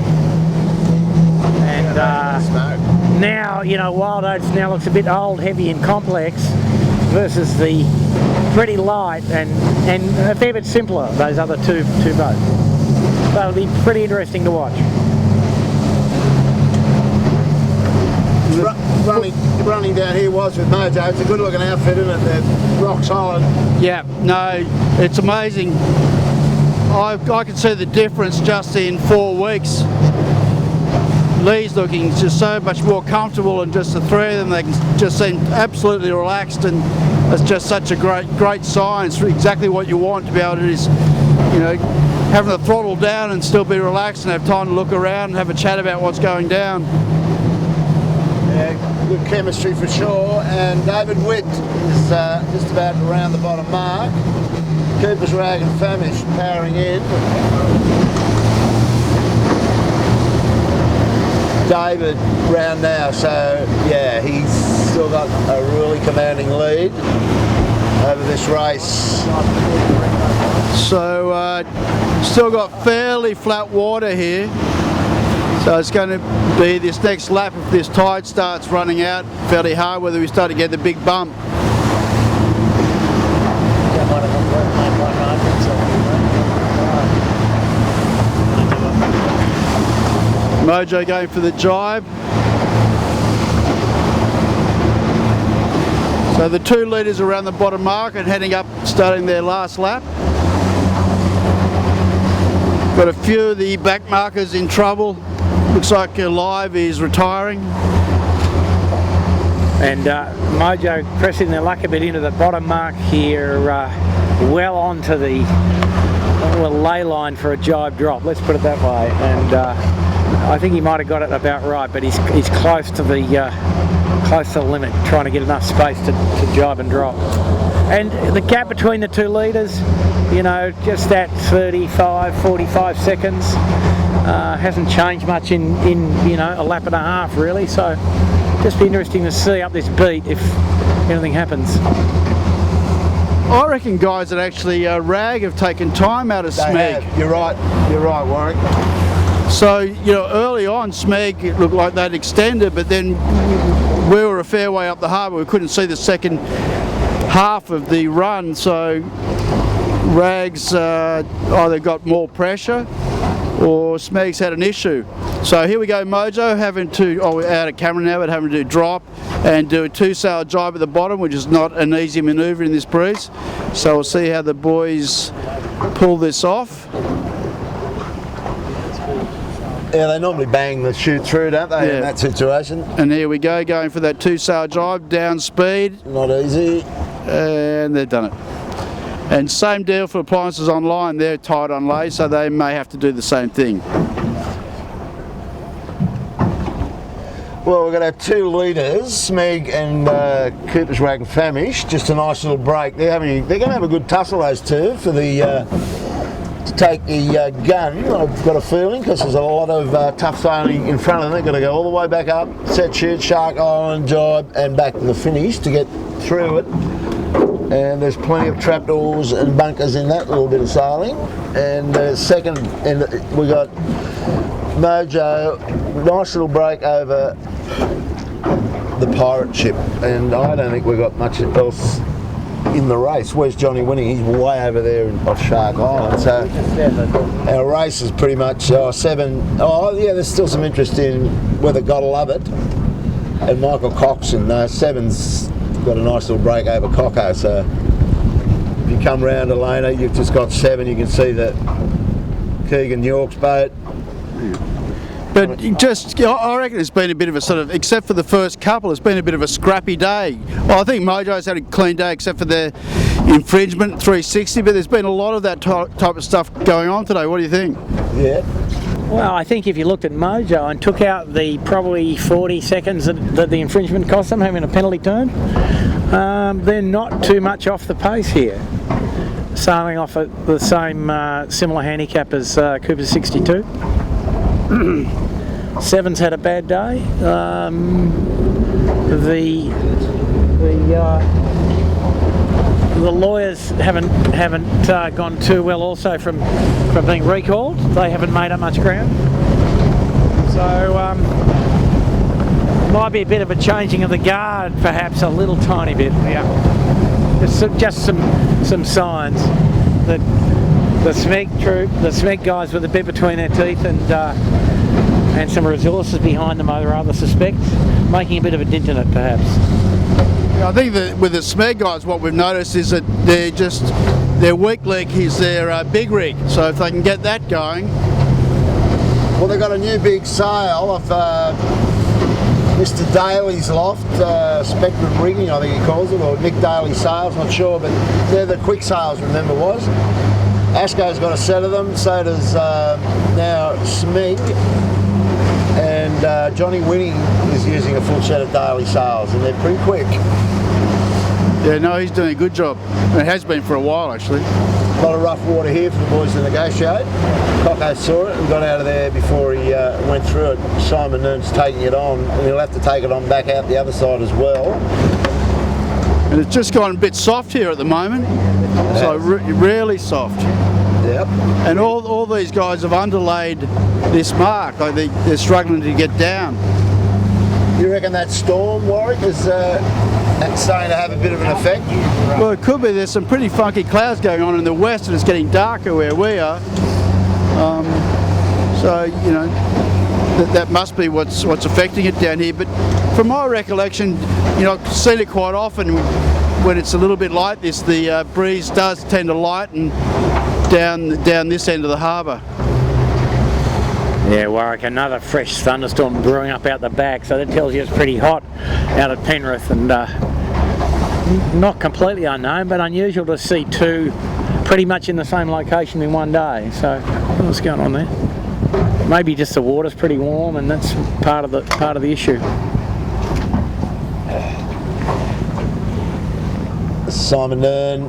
And now, Wild Oats now looks a bit old, heavy and complex versus the pretty light and a fair bit simpler, those other two boats. That'll be pretty interesting to watch. Running down here was with Mojo. It's a good looking outfit, isn't it? They're rock solid. Yeah, no, it's amazing. I can see the difference just in 4 weeks. Lee's looking just so much more comfortable, and just the three of them, they can just seem absolutely relaxed, and it's just such a great sign. It's exactly what you want to be able to just, having the throttle down and still be relaxed and have time to look around and have a chat about what's going down. Yeah, good chemistry for sure. And David Witt is just about around the bottom mark. Cooper's Rag and Famish powering in. David round now, so yeah, he's still got a really commanding lead over this race. So still got fairly flat water here, so it's going to be this next lap if this tide starts running out fairly hard, whether we start to get the big bump. Mojo going for the jibe. So the 2 leaders around the bottom mark and heading up, starting their last lap. Got a few of the back markers in trouble. Looks like Live is retiring. And Mojo pressing their luck a bit into the bottom mark here, well onto the lay line for a jibe drop, let's put it that way. And I think he might have got it about right, but he's close to the limit, trying to get enough space to jibe and drop. And the gap between the 2 leaders, just that 35, 45 seconds, hasn't changed much in a lap and a half really. So just be interesting to see up this beat if anything happens. I reckon guys that actually Rag have taken time out of Smeg. You're right, Warwick. So, early on Smeg, it looked like they'd extended, but then we were a fair way up the harbour. We couldn't see the second half of the run, so Rags either got more pressure or Smeg's had an issue. So here we go, Mojo having to, we're out of camera now, but having to drop and do a 2-sail jibe at the bottom, which is not an easy manoeuvre in this breeze. So we'll see how the boys pull this off. Yeah, they normally bang the chute through, don't they, in that situation? And here we go, going for that 2-sail jibe, down speed. Not easy. And they've done it. And same deal for appliances online, they're tied on lay, so they may have to do the same thing. Well, we're going to have 2 leaders, Smeg and Cooper's Rag and Famish. Just a nice little break. They're going to have a good tussle, those 2, for the to take the gun. I've got a feeling, because there's a lot of tough sailing in front of them. They've got to go all the way back up, set shoot, Shark Island, jibe, and back to the finish to get through it. And there's plenty of trapdoors and bunkers in that little bit of sailing. And second, and we got Mojo, nice little break over the pirate ship, and I don't think we've got much else in the race. Where's Johnny winning? He's way over there off Shark Island. So our race is pretty much 7. Oh yeah, there's still some interest in whether Gotta Love It and Michael Coxon. 7's got a nice little break over Coco. So if you come round Elena, you've just got 7. You can see the Keegan York's boat. But I reckon it's been a bit of a sort of, except for the first couple, it's been a bit of a scrappy day. Well, I think Mojo's had a clean day except for their infringement 360, but there's been a lot of that type of stuff going on today. What do you think? Yeah. Well, I think if you looked at Mojo and took out the probably 40 seconds that the infringement cost them, having a penalty turn, they're not too much off the pace here. sailing off at the same similar handicap as Cooper's 62. Seven's had a bad day. The lawyers haven't gone too well also from being recalled. They haven't made up much ground. So might be a bit of a changing of the guard, perhaps a little tiny bit. Yeah, just some signs that the SMEG guys with a bit between their teeth and some resources behind them, I rather suspect, making a bit of a dent in it, perhaps. I think that with the SMEG guys, what we've noticed is that their weak link is their big rig. So if they can get that going. Well, they've got a new big sail off Mr. Daly's loft, Spectrum Rigging, I think he calls it, or Nick Daly Sails, not sure, but they're the quick sails, remember, was. Ashco's got a set of them, so does now Smeg, and Johnny Winning is using a full set of Daly sails, and they're pretty quick. Yeah, no, he's doing a good job. It has been for a while, actually. A lot of rough water here for the boys to negotiate. Coco saw it and got out of there before he went through it. Simon Nern's taking it on, and he'll have to take it on back out the other side as well. And it's just gone a bit soft here at the moment, so really soft. Yep. And all these guys have underlaid this mark, like they're struggling to get down. You reckon that storm, Warwick, is starting to have a bit of an effect? Well, it could be. There's some pretty funky clouds going on in the west, and it's getting darker where we are. So, you know, that must be what's affecting it down here. But from my recollection, you know, I've seen it quite often when it's a little bit like this. The breeze does tend to lighten down this end of the harbour. Yeah, Warwick, another fresh thunderstorm brewing up out the back, so that tells you it's pretty hot out at Penrith, and not completely unknown, but unusual to see two pretty much in the same location in one day. So what's going on there? Maybe just the water's pretty warm, and that's part of the issue. Simon Nern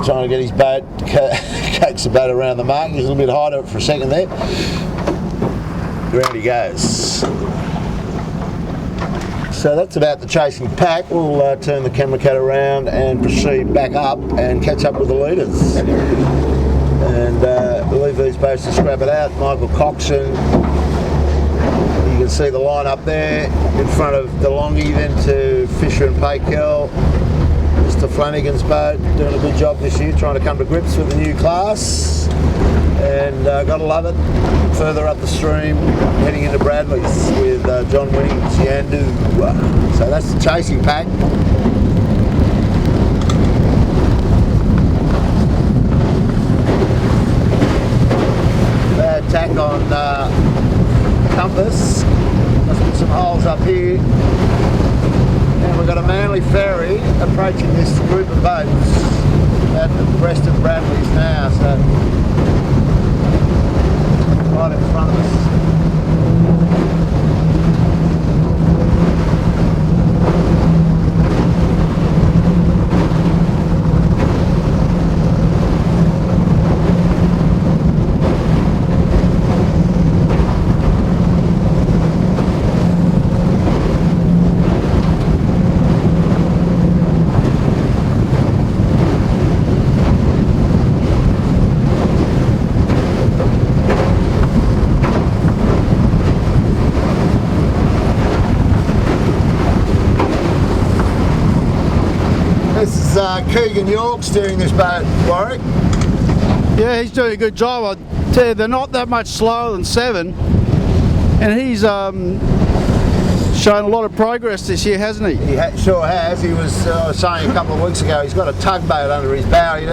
trying to get his boat, coax the boat around the mark. He's a little bit high to it for a second there. Round he goes. So that's about the chasing pack. We'll turn the camera cut around and proceed back up and catch up with the leaders. And we'll leave these boats to scrap it out. Michael Coxon. You can see the line up there in front of DeLonghi, then to Fisher and Paykel. Mr. Flanagan's boat doing a good job this year, trying to come to grips with the new class, and gotta love it. Further up the stream, heading into Bradley's with John Winning, Siandu. So that's the chasing pack. Bad tack on compass. Let's put some holes up here. And we've got a Manly ferry approaching this group of boats at the breast of Bradley's now, so right in front of us. Keegan York steering this boat, Warwick. Yeah, he's doing a good job. I tell you, they're not that much slower than Seven, and he's shown a lot of progress this year, hasn't he? He sure has. He was saying a couple of weeks ago he's got a tugboat under his bow. He's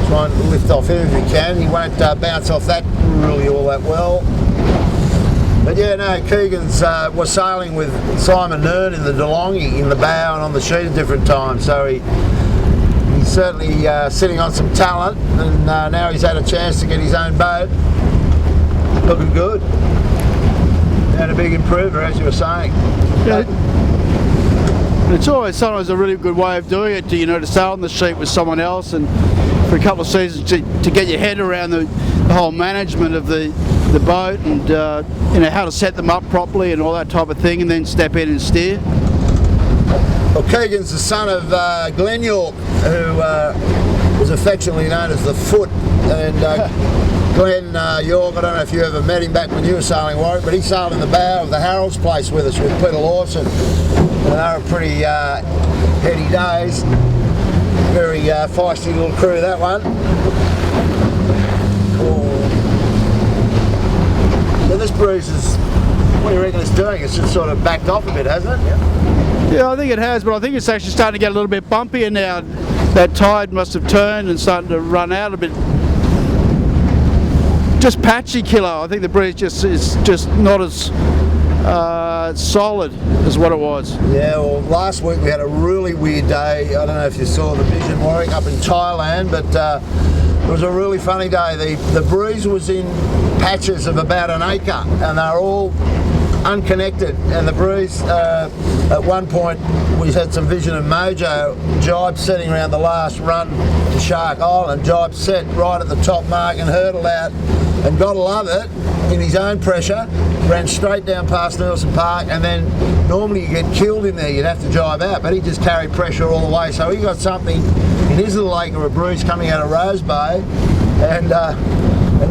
trying to lift off him if he can. He won't bounce off that really all that well. But yeah, no, Keegan's was sailing with Simon Nern in the DeLonghi in the bow and on the sheet at different times, so he's certainly sitting on some talent, and now he's had a chance to get his own boat. Looking good. And a big improver, as you were saying. Yeah. It's always sometimes a really good way of doing it, to sail on the sheet with someone else, and for a couple of seasons to get your head around the whole management of the boat, and how to set them up properly and all that type of thing, and then step in and steer. Well, Keegan's the son of Glenn York, who was affectionately known as the Foot, and Glenn York, I don't know if you ever met him back when you were sailing, Warwick, but he sailed in the bow of the Harold's place with us with Peter Lawson, and they were pretty heady days. Very feisty little crew, that one. Cool. So this breeze is, what do you reckon it's doing? It's just sort of backed off a bit, hasn't it? Yeah, I think it has, but I think it's actually starting to get a little bit bumpier now. That tide must have turned and starting to run out a bit. Just patchy, Kilo. I think the breeze is just not as solid as what it was. Yeah, well, last week we had a really weird day. I don't know if you saw the Vision, Warwick, up in Thailand, but it was a really funny day. The breeze was in patches of about an acre, and they were all unconnected, and the breeze at one point we had some vision of Mojo jibe setting around the last run to Shark Island. Jibe set right at the top mark and hurdled out, and gotta love it, in his own pressure ran straight down past Nelson Park, and then normally you get killed in there, you'd have to jibe out, but he just carried pressure all the way, so he got something in his little acre of breeze coming out of Rose Bay, and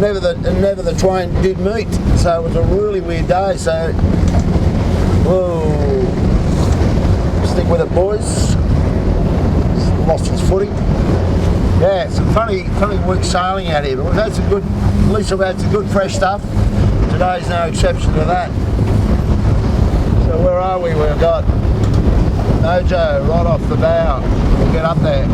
never the twain did meet, so it was a really weird day. So, whoa, stick with it, boys. Lost his footing. Yeah, some funny week sailing out here, but we've had some good, at least we've had some good fresh stuff. Today's no exception to that. So where are we? We've got Mojo right off the bow. We'll get up there.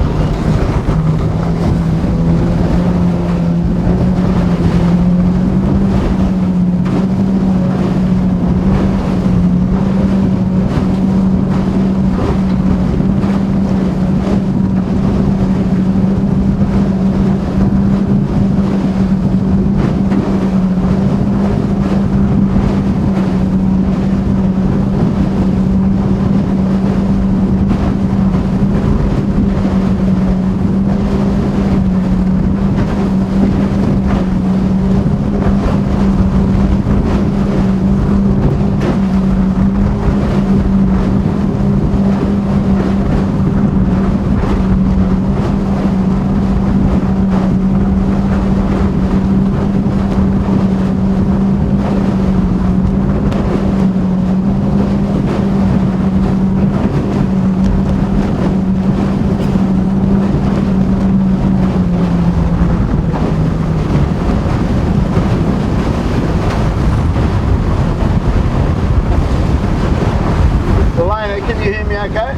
Okay?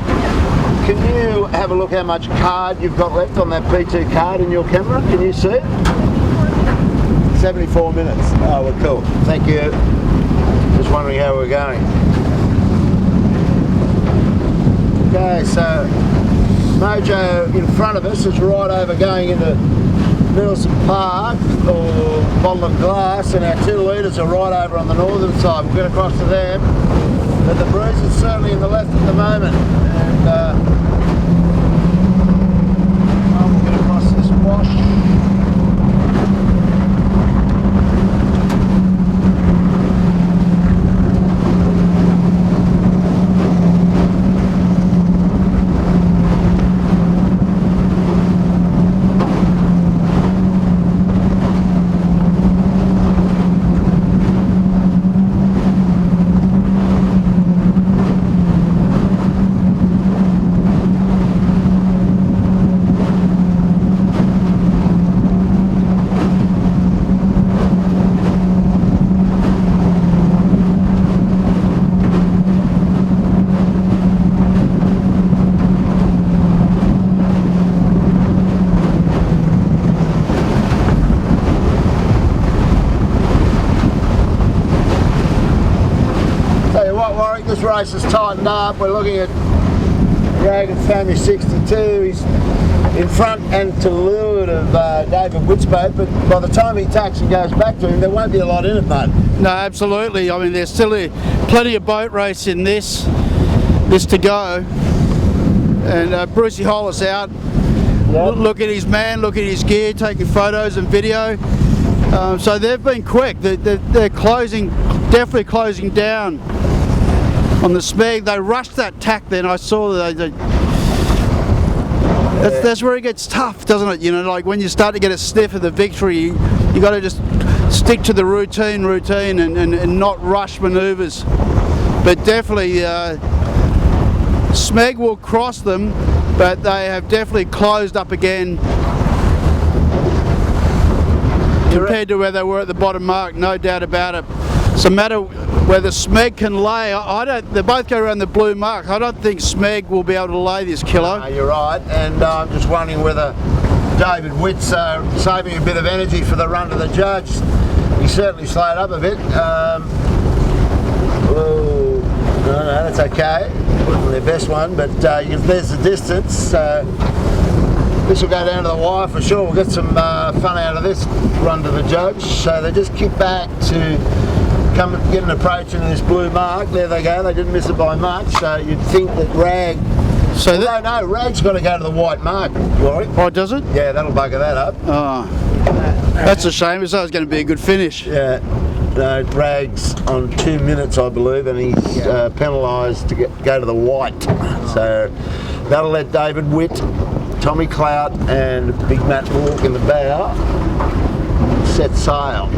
Can you have a look how much card you've got left on that P2 card in your camera? Can you see it? 74 minutes. Oh, well, cool. Thank you. Just wondering how we're going. Okay, so Mojo in front of us is right over going into Nelson Park or Bottle of Glass, and our 2 leaders are right over on the northern side. We'll get across to them. But the breeze is certainly in the left at the moment, and we'll get across this wash. This race has tightened up. We're looking at Dragon Family 62. He's in front and to leeward of David Witt's boat, but by the time he tacks and goes back to him, there won't be a lot in it, mate. No, absolutely. I mean, there's still plenty of boat race in this to go. And Brucey Hollis out. Yep. Look at his man, look at his gear, taking photos and video. So they've been quick. They're closing, definitely closing down on the Smeg. They rushed that tack then. I saw that. That's where it gets tough, doesn't it? You know, like when you start to get a sniff of the victory, you got to just stick to the routine and not rush manoeuvres. But definitely, Smeg will cross them, but they have definitely closed up again compared to where they were at the bottom mark, no doubt about it. So no matter whether Smeg can lay, they both go around the blue mark. I don't think Smeg will be able to lay this kilo. No, you're right, and I'm just wondering whether David Witt's saving a bit of energy for the run to the judge. He certainly slowed up a bit. No, that's okay. Wasn't their best one, but there's the distance. This will go down to the wire for sure. We'll get some fun out of this run to the judge. So they just kick back to come and get an approach into this blue mark. There they go. They didn't miss it by much. So you'd think that Rag. So no, Rag's got to go to the white mark, Warwick. Oh, does it? Yeah, that'll bugger that up. Oh, that's a shame. Because that was going to be a good finish. Yeah. No, Rag's on 2 minutes, I believe, and he's penalised to go to the white. So that'll let David Witt, Tommy Clout, and Big Matt Walk in the bow set sail.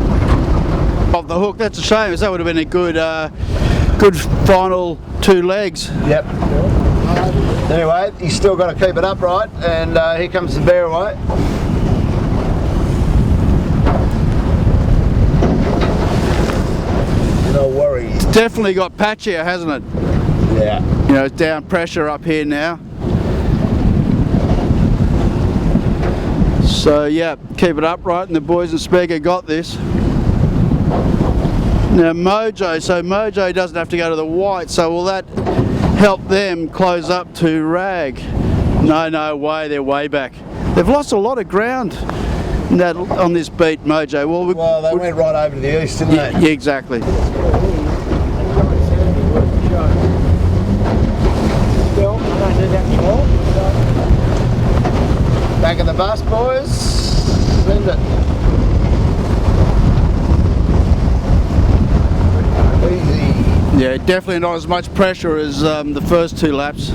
Off the hook. That's a shame. Because that would have been a good final 2 legs. Yep. Anyway, he's still got to keep it upright, and here comes the bear away. No worries. It's definitely got patchier, hasn't it? Yeah. You know, it's down pressure up here now. So yeah, keep it upright, and the boys in Smeg got this. Now Mojo doesn't have to go to the white, so will that help them close up to Rag? No way, they're way back. They've lost a lot of ground on this beat, Mojo. Well, they went right over to the east, didn't they? Yeah, exactly. Back of the bus, boys. Send it. Easy. Yeah, definitely not as much pressure as the first 2 laps.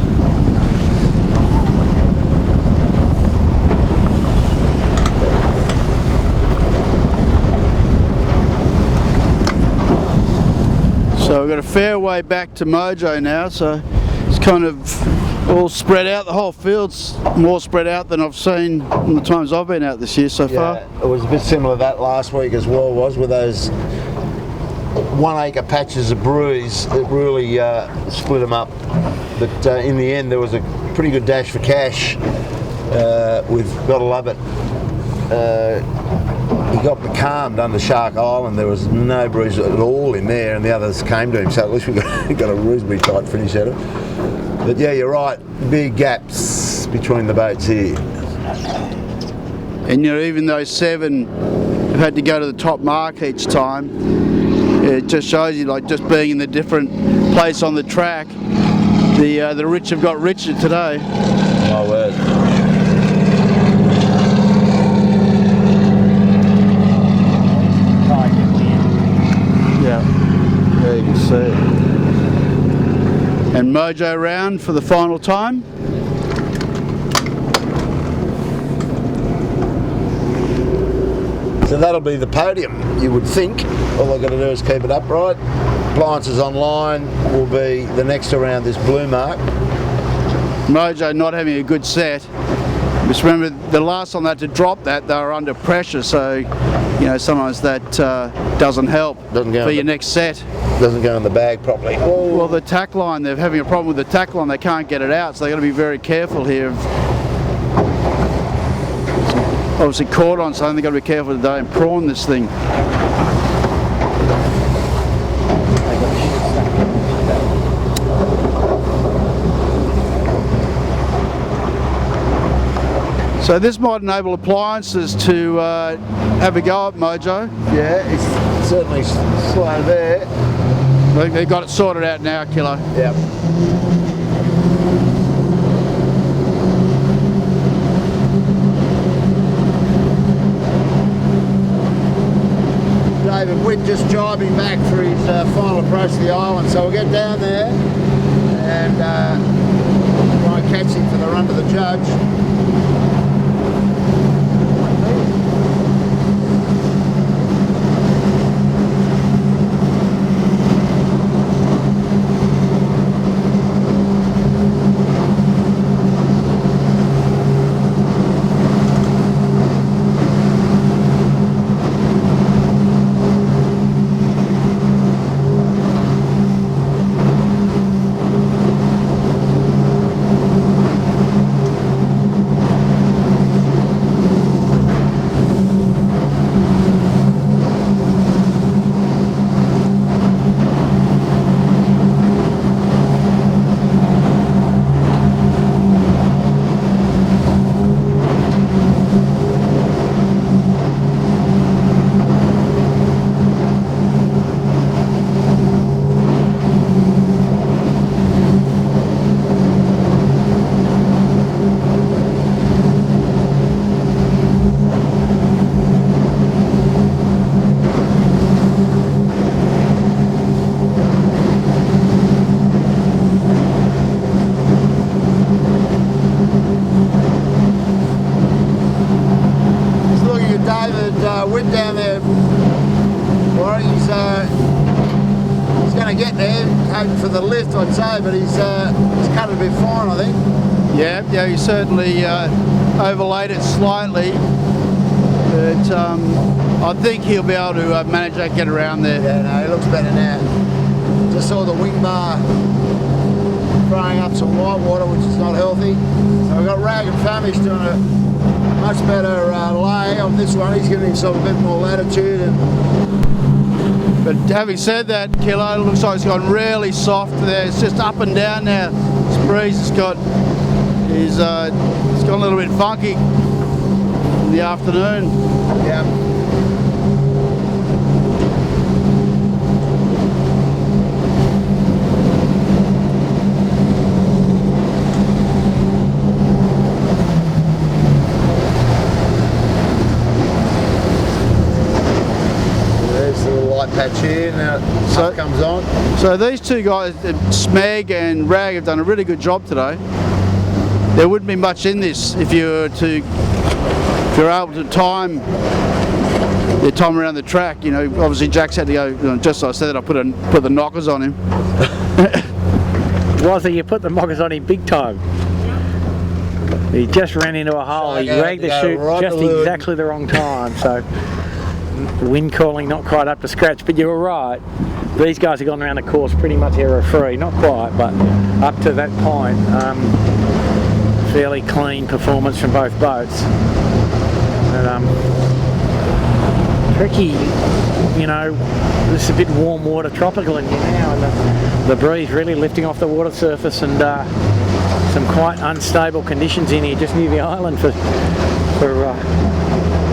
So we've got a fair way back to Mojo now, so it's kind of all spread out. The whole field's more spread out than I've seen in the times I've been out this year so far. It was a bit similar to that last week as well, with those 1 acre patches of bruise that really split them up. But in the end, there was a pretty good dash for cash. We've got to love it. He got becalmed under Shark Island. There was no bruise at all in there, and the others came to him. So at least we got a reasonably tight finish at it. But yeah, you're right. Big gaps between the boats here. And you know, even those 7 have had to go to the top mark each time. It just shows you, like, just being in the different place on the track, the rich have got richer today. My word. Yeah, there you can see it. And Mojo round for the final time. So that'll be the podium, you would think. All they've got to do is keep it upright. Appliances online will be the next around this blue mark. Mojo not having a good set. Just remember, the last time they had to drop that, they were under pressure, so you know, sometimes that doesn't help for your next set. Doesn't go in the bag properly. Well, the tack line, they're having a problem with the tack line. They can't get it out, so they've got to be very careful here. Obviously caught on something, they've got to be careful that they don't prawn this thing. So this might enable appliances to have a go at Mojo. Yeah, it's certainly slow there. They've got it sorted out now, Kilo. Yep. wind just jibing back for his final approach to the island. So we'll get down there and try and catch him for the run to the judge. Wind down there, Warren. He's going to get there, hoping for the lift, I'd say, but he's cut it a bit fine, I think. Yeah, he certainly overlaid it slightly, but I think he'll be able to manage that, get around there. Yeah, no, he looks better now. Just saw the wing bar throwing up some white water, which is not healthy. So we've got Rag and Famish doing a much better lay on this one. He's giving himself a bit more latitude. But having said that, Kilo, it looks like it's gone really soft there. It's just up and down now. This breeze has got, it's gone a little bit funky in the afternoon. Yeah. Patch here, now sun comes on. So these two guys, Smeg and Rag, have done a really good job today. There wouldn't be much in this if you're able to time their time around the track. You know, obviously Jack's had to go. Just as I said, I put the knockers on him. Wazzy, you put the knockers on him big time. He just ran into a hole. He dragged the chute right just exactly the wrong time. So. The wind calling not quite up to scratch, but you were right. These guys have gone around the course pretty much error-free, not quite, but up to that point, fairly clean performance from both boats. But, tricky, you know, this is a bit warm water, tropical in here now, and the breeze really lifting off the water surface, and some quite unstable conditions in here just near the island for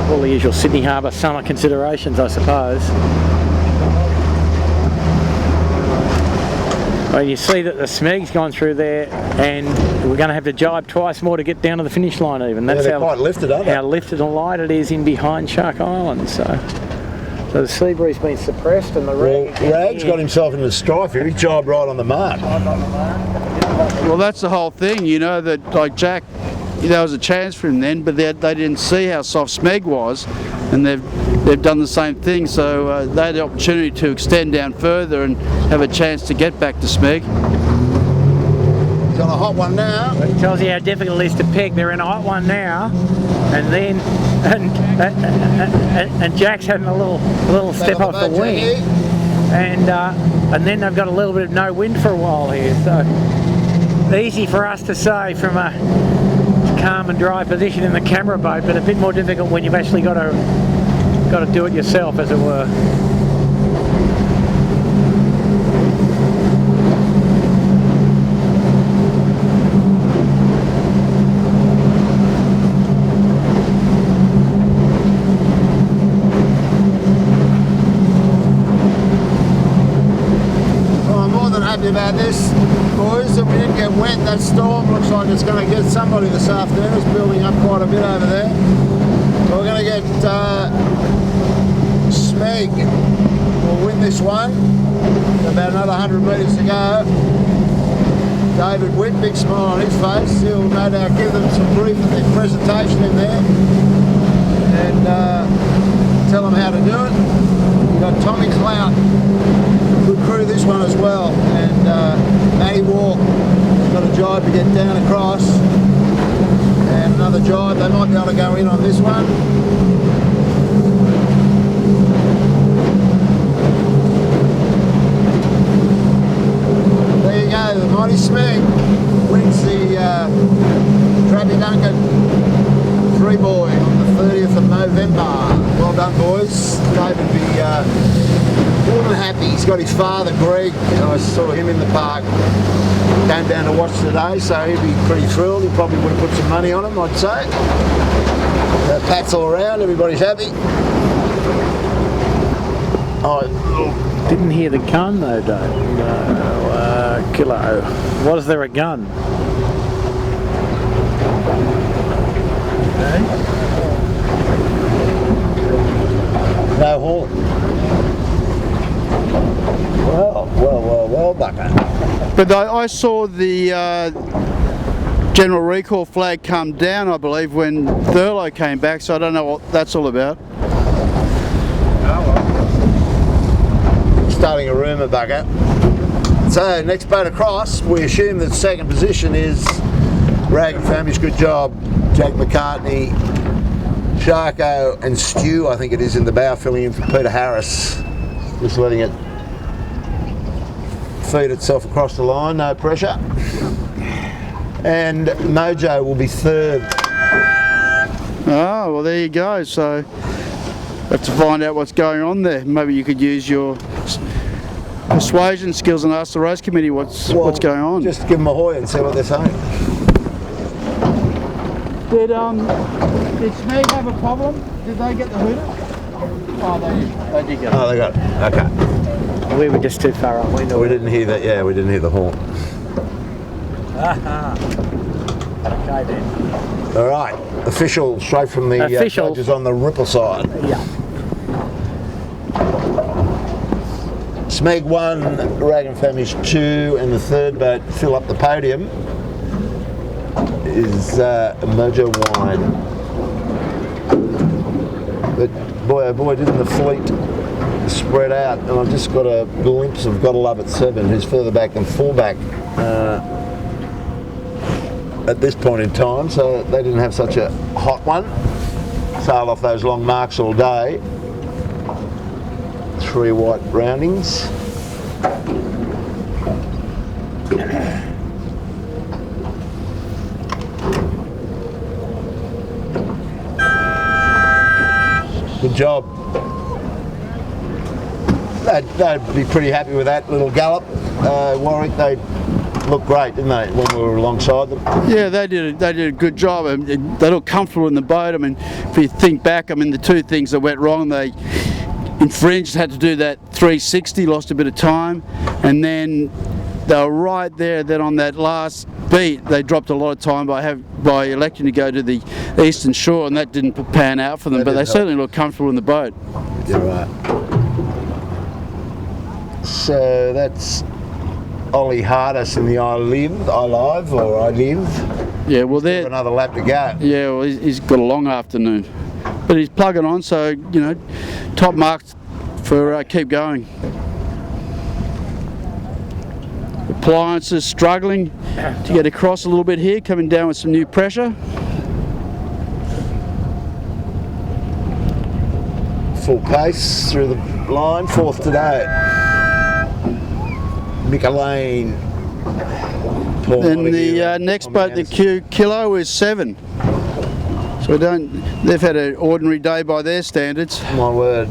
all the usual Sydney Harbour summer considerations, I suppose. Well, you see that the Smeg's gone through there, and we're going to have to jibe twice more to get down to the finish line even. That's they're quite lifted, aren't they? How lifted and light it is in behind Shark Island. So the sea breeze been suppressed, and the Rag's got himself in the strife here. He jibed right on the mark. Well, that's the whole thing, you know, that like Jack, there was a chance for him then, but they didn't see how soft Smeg was, and they've done the same thing. So they had the opportunity to extend down further and have a chance to get back to Smeg. He's on a hot one now. It tells you how difficult it is to peg. They're in a hot one now, and then and Jack's having a little step off the wing, and then they've got a little bit of no wind for a while here. So easy for us to say from a calm and dry position in the camera boat, but a bit more difficult when you've actually got to do it yourself, as it were. Well, I'm more than happy about this, boys, that we didn't get wet. That storm looks like it's going to get somebody this afternoon. It's building up quite a bit over there. So we're going to get Smeg this one. About another 100 metres to go. David Witt, big smile on his face. He'll no doubt give them some brief at their presentation in there and tell them how to do it. We've got Tommy Clout, good crew this one as well, and Matty Walk has got a jibe to get down across, and another jibe. They might be able to go in on this one. There you go, the mighty Smeg wins the Trappy Duncan 3-boy on the 30th of November. Well done, boys. David will be more than happy. He's got his father, Greg. I saw him in the park. Came down to watch today, so he'd be pretty thrilled. He probably would have put some money on him, I'd say. Pats all around, everybody's happy. Oh, Didn't hear the gun though, Dave. No, kilo. Was there a gun? no haul. Well, Bucker. But I saw the general recall flag come down, I believe, when Thurlow came back, so I don't know what that's all about. Starting a rumour, Bucker. So, next boat across, we assume that second position is Rag and Family's good job. Jack McCartney, Sharko and Stu, I think it is, in the bow, filling in for Peter Harris. Just letting it feed itself across the line, no pressure. And Mojo will be third. Oh, well, there you go. So, have to find out what's going on there. Maybe you could use your persuasion skills and ask the race committee what's going on. Just give them a hoy and see what they're saying. Did Smeg have a problem? Did they get the hooter? Oh, they did get it. Oh, they got it. Okay. We were just too far up. We didn't hear that. Yeah, we didn't hear the horn. Okay then. All right. Official, straight from the judges on the Ripple side. Yeah. Smeg 1, Rag and Family's 2, and the third boat fill up the podium is Mojo Wine. But boy, oh boy, didn't the fleet spread out, and I've just got a glimpse of Gotta Love It 7, who's further back than fullback at this point in time, so they didn't have such a hot one. Sail off those long marks all day. 3 white roundings. Good job. They'd be pretty happy with that little gallop. Warwick, they looked great, didn't they, when we were alongside them? Yeah, they did a good job. I mean, they looked comfortable in the boat. I mean, if you think back, I mean, the two things that went wrong, they infringed, had to do that 360, lost a bit of time, and then they were right there. Then on that last beat, they dropped a lot of time by electing to go to the eastern shore, and that didn't pan out for them. But they certainly looked comfortable in the boat. You're right. So that's Ollie Hardus in the I Live. Yeah, well, there another lap to go. Yeah, well, he's got a long afternoon, but he's plugging on, so you know, top marks for keep going. Appliances struggling to get across a little bit here, coming down with some new pressure. Full pace through the line, fourth today. Mick Lane. And the next boat, the Kilo, is 7. So they've had an ordinary day by their standards. My word,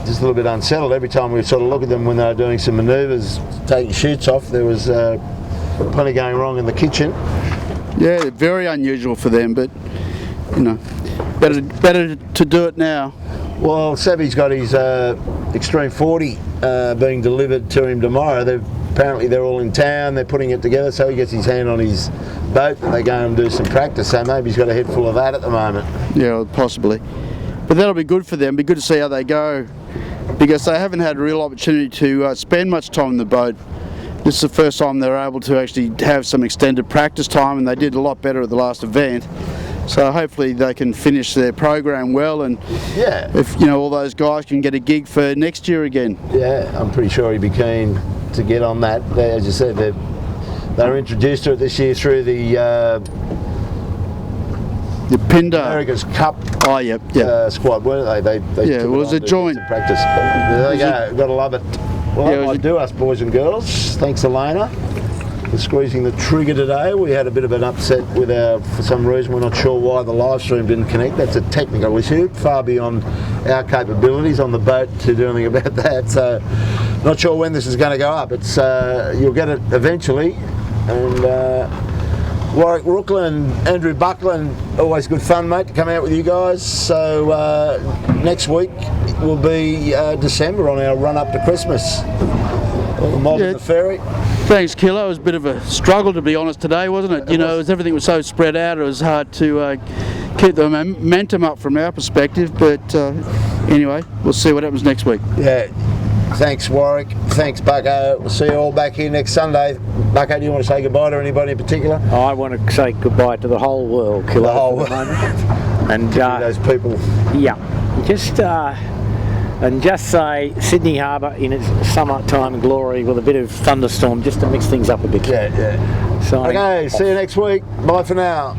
just a little bit unsettled. Every time we sort of look at them when they were doing some manoeuvres, taking shoots off, there was plenty going wrong in the kitchen. Yeah, very unusual for them, but you know, better to do it now. Well, Savvy's got his Extreme 40 being delivered to him tomorrow. Apparently they're all in town, they're putting it together, so he gets his hand on his boat and they go and do some practice, so maybe he's got a head full of that at the moment. Yeah, possibly. But that'll be good for them, be good to see how they go because they haven't had a real opportunity to spend much time in the boat. This is the first time they're able to actually have some extended practice time, and they did a lot better at the last event. So hopefully they can finish their program well, and if all those guys can get a gig for next year again. Yeah, I'm pretty sure he'd be keen to get on that. As you said, they were introduced to it this year through the Pindar America's Cup squad, weren't they? They it was a joint practice. There you go. Got to love it. Well, that might do us, boys and girls. Thanks, Elena, for squeezing the trigger today. We had a bit of an upset with for some reason. We're not sure why the live stream didn't connect. That's a technical issue, far beyond our capabilities on the boat to do anything about that. So, not sure when this is going to go up. It's you'll get it eventually. And Warwick Rooklin, Andrew Buckland, always good fun, mate, to come out with you guys. So next week will be December on our run up to Christmas. Mob in the ferry. Thanks, Kilo. It was a bit of a struggle, to be honest, today, wasn't it? Everything was so spread out, it was hard to keep the momentum up from our perspective. But anyway, we'll see what happens next week. Yeah. Thanks, Warwick. Thanks, Bucko. We'll see you all back here next Sunday. Bucko, do you want to say goodbye to anybody in particular? I want to say goodbye to the whole world, Kilo, the whole world. And those people. Yeah, and just say Sydney Harbour in its summertime glory with a bit of thunderstorm, just to mix things up a bit. Yeah. So, okay, see you next week. Bye for now.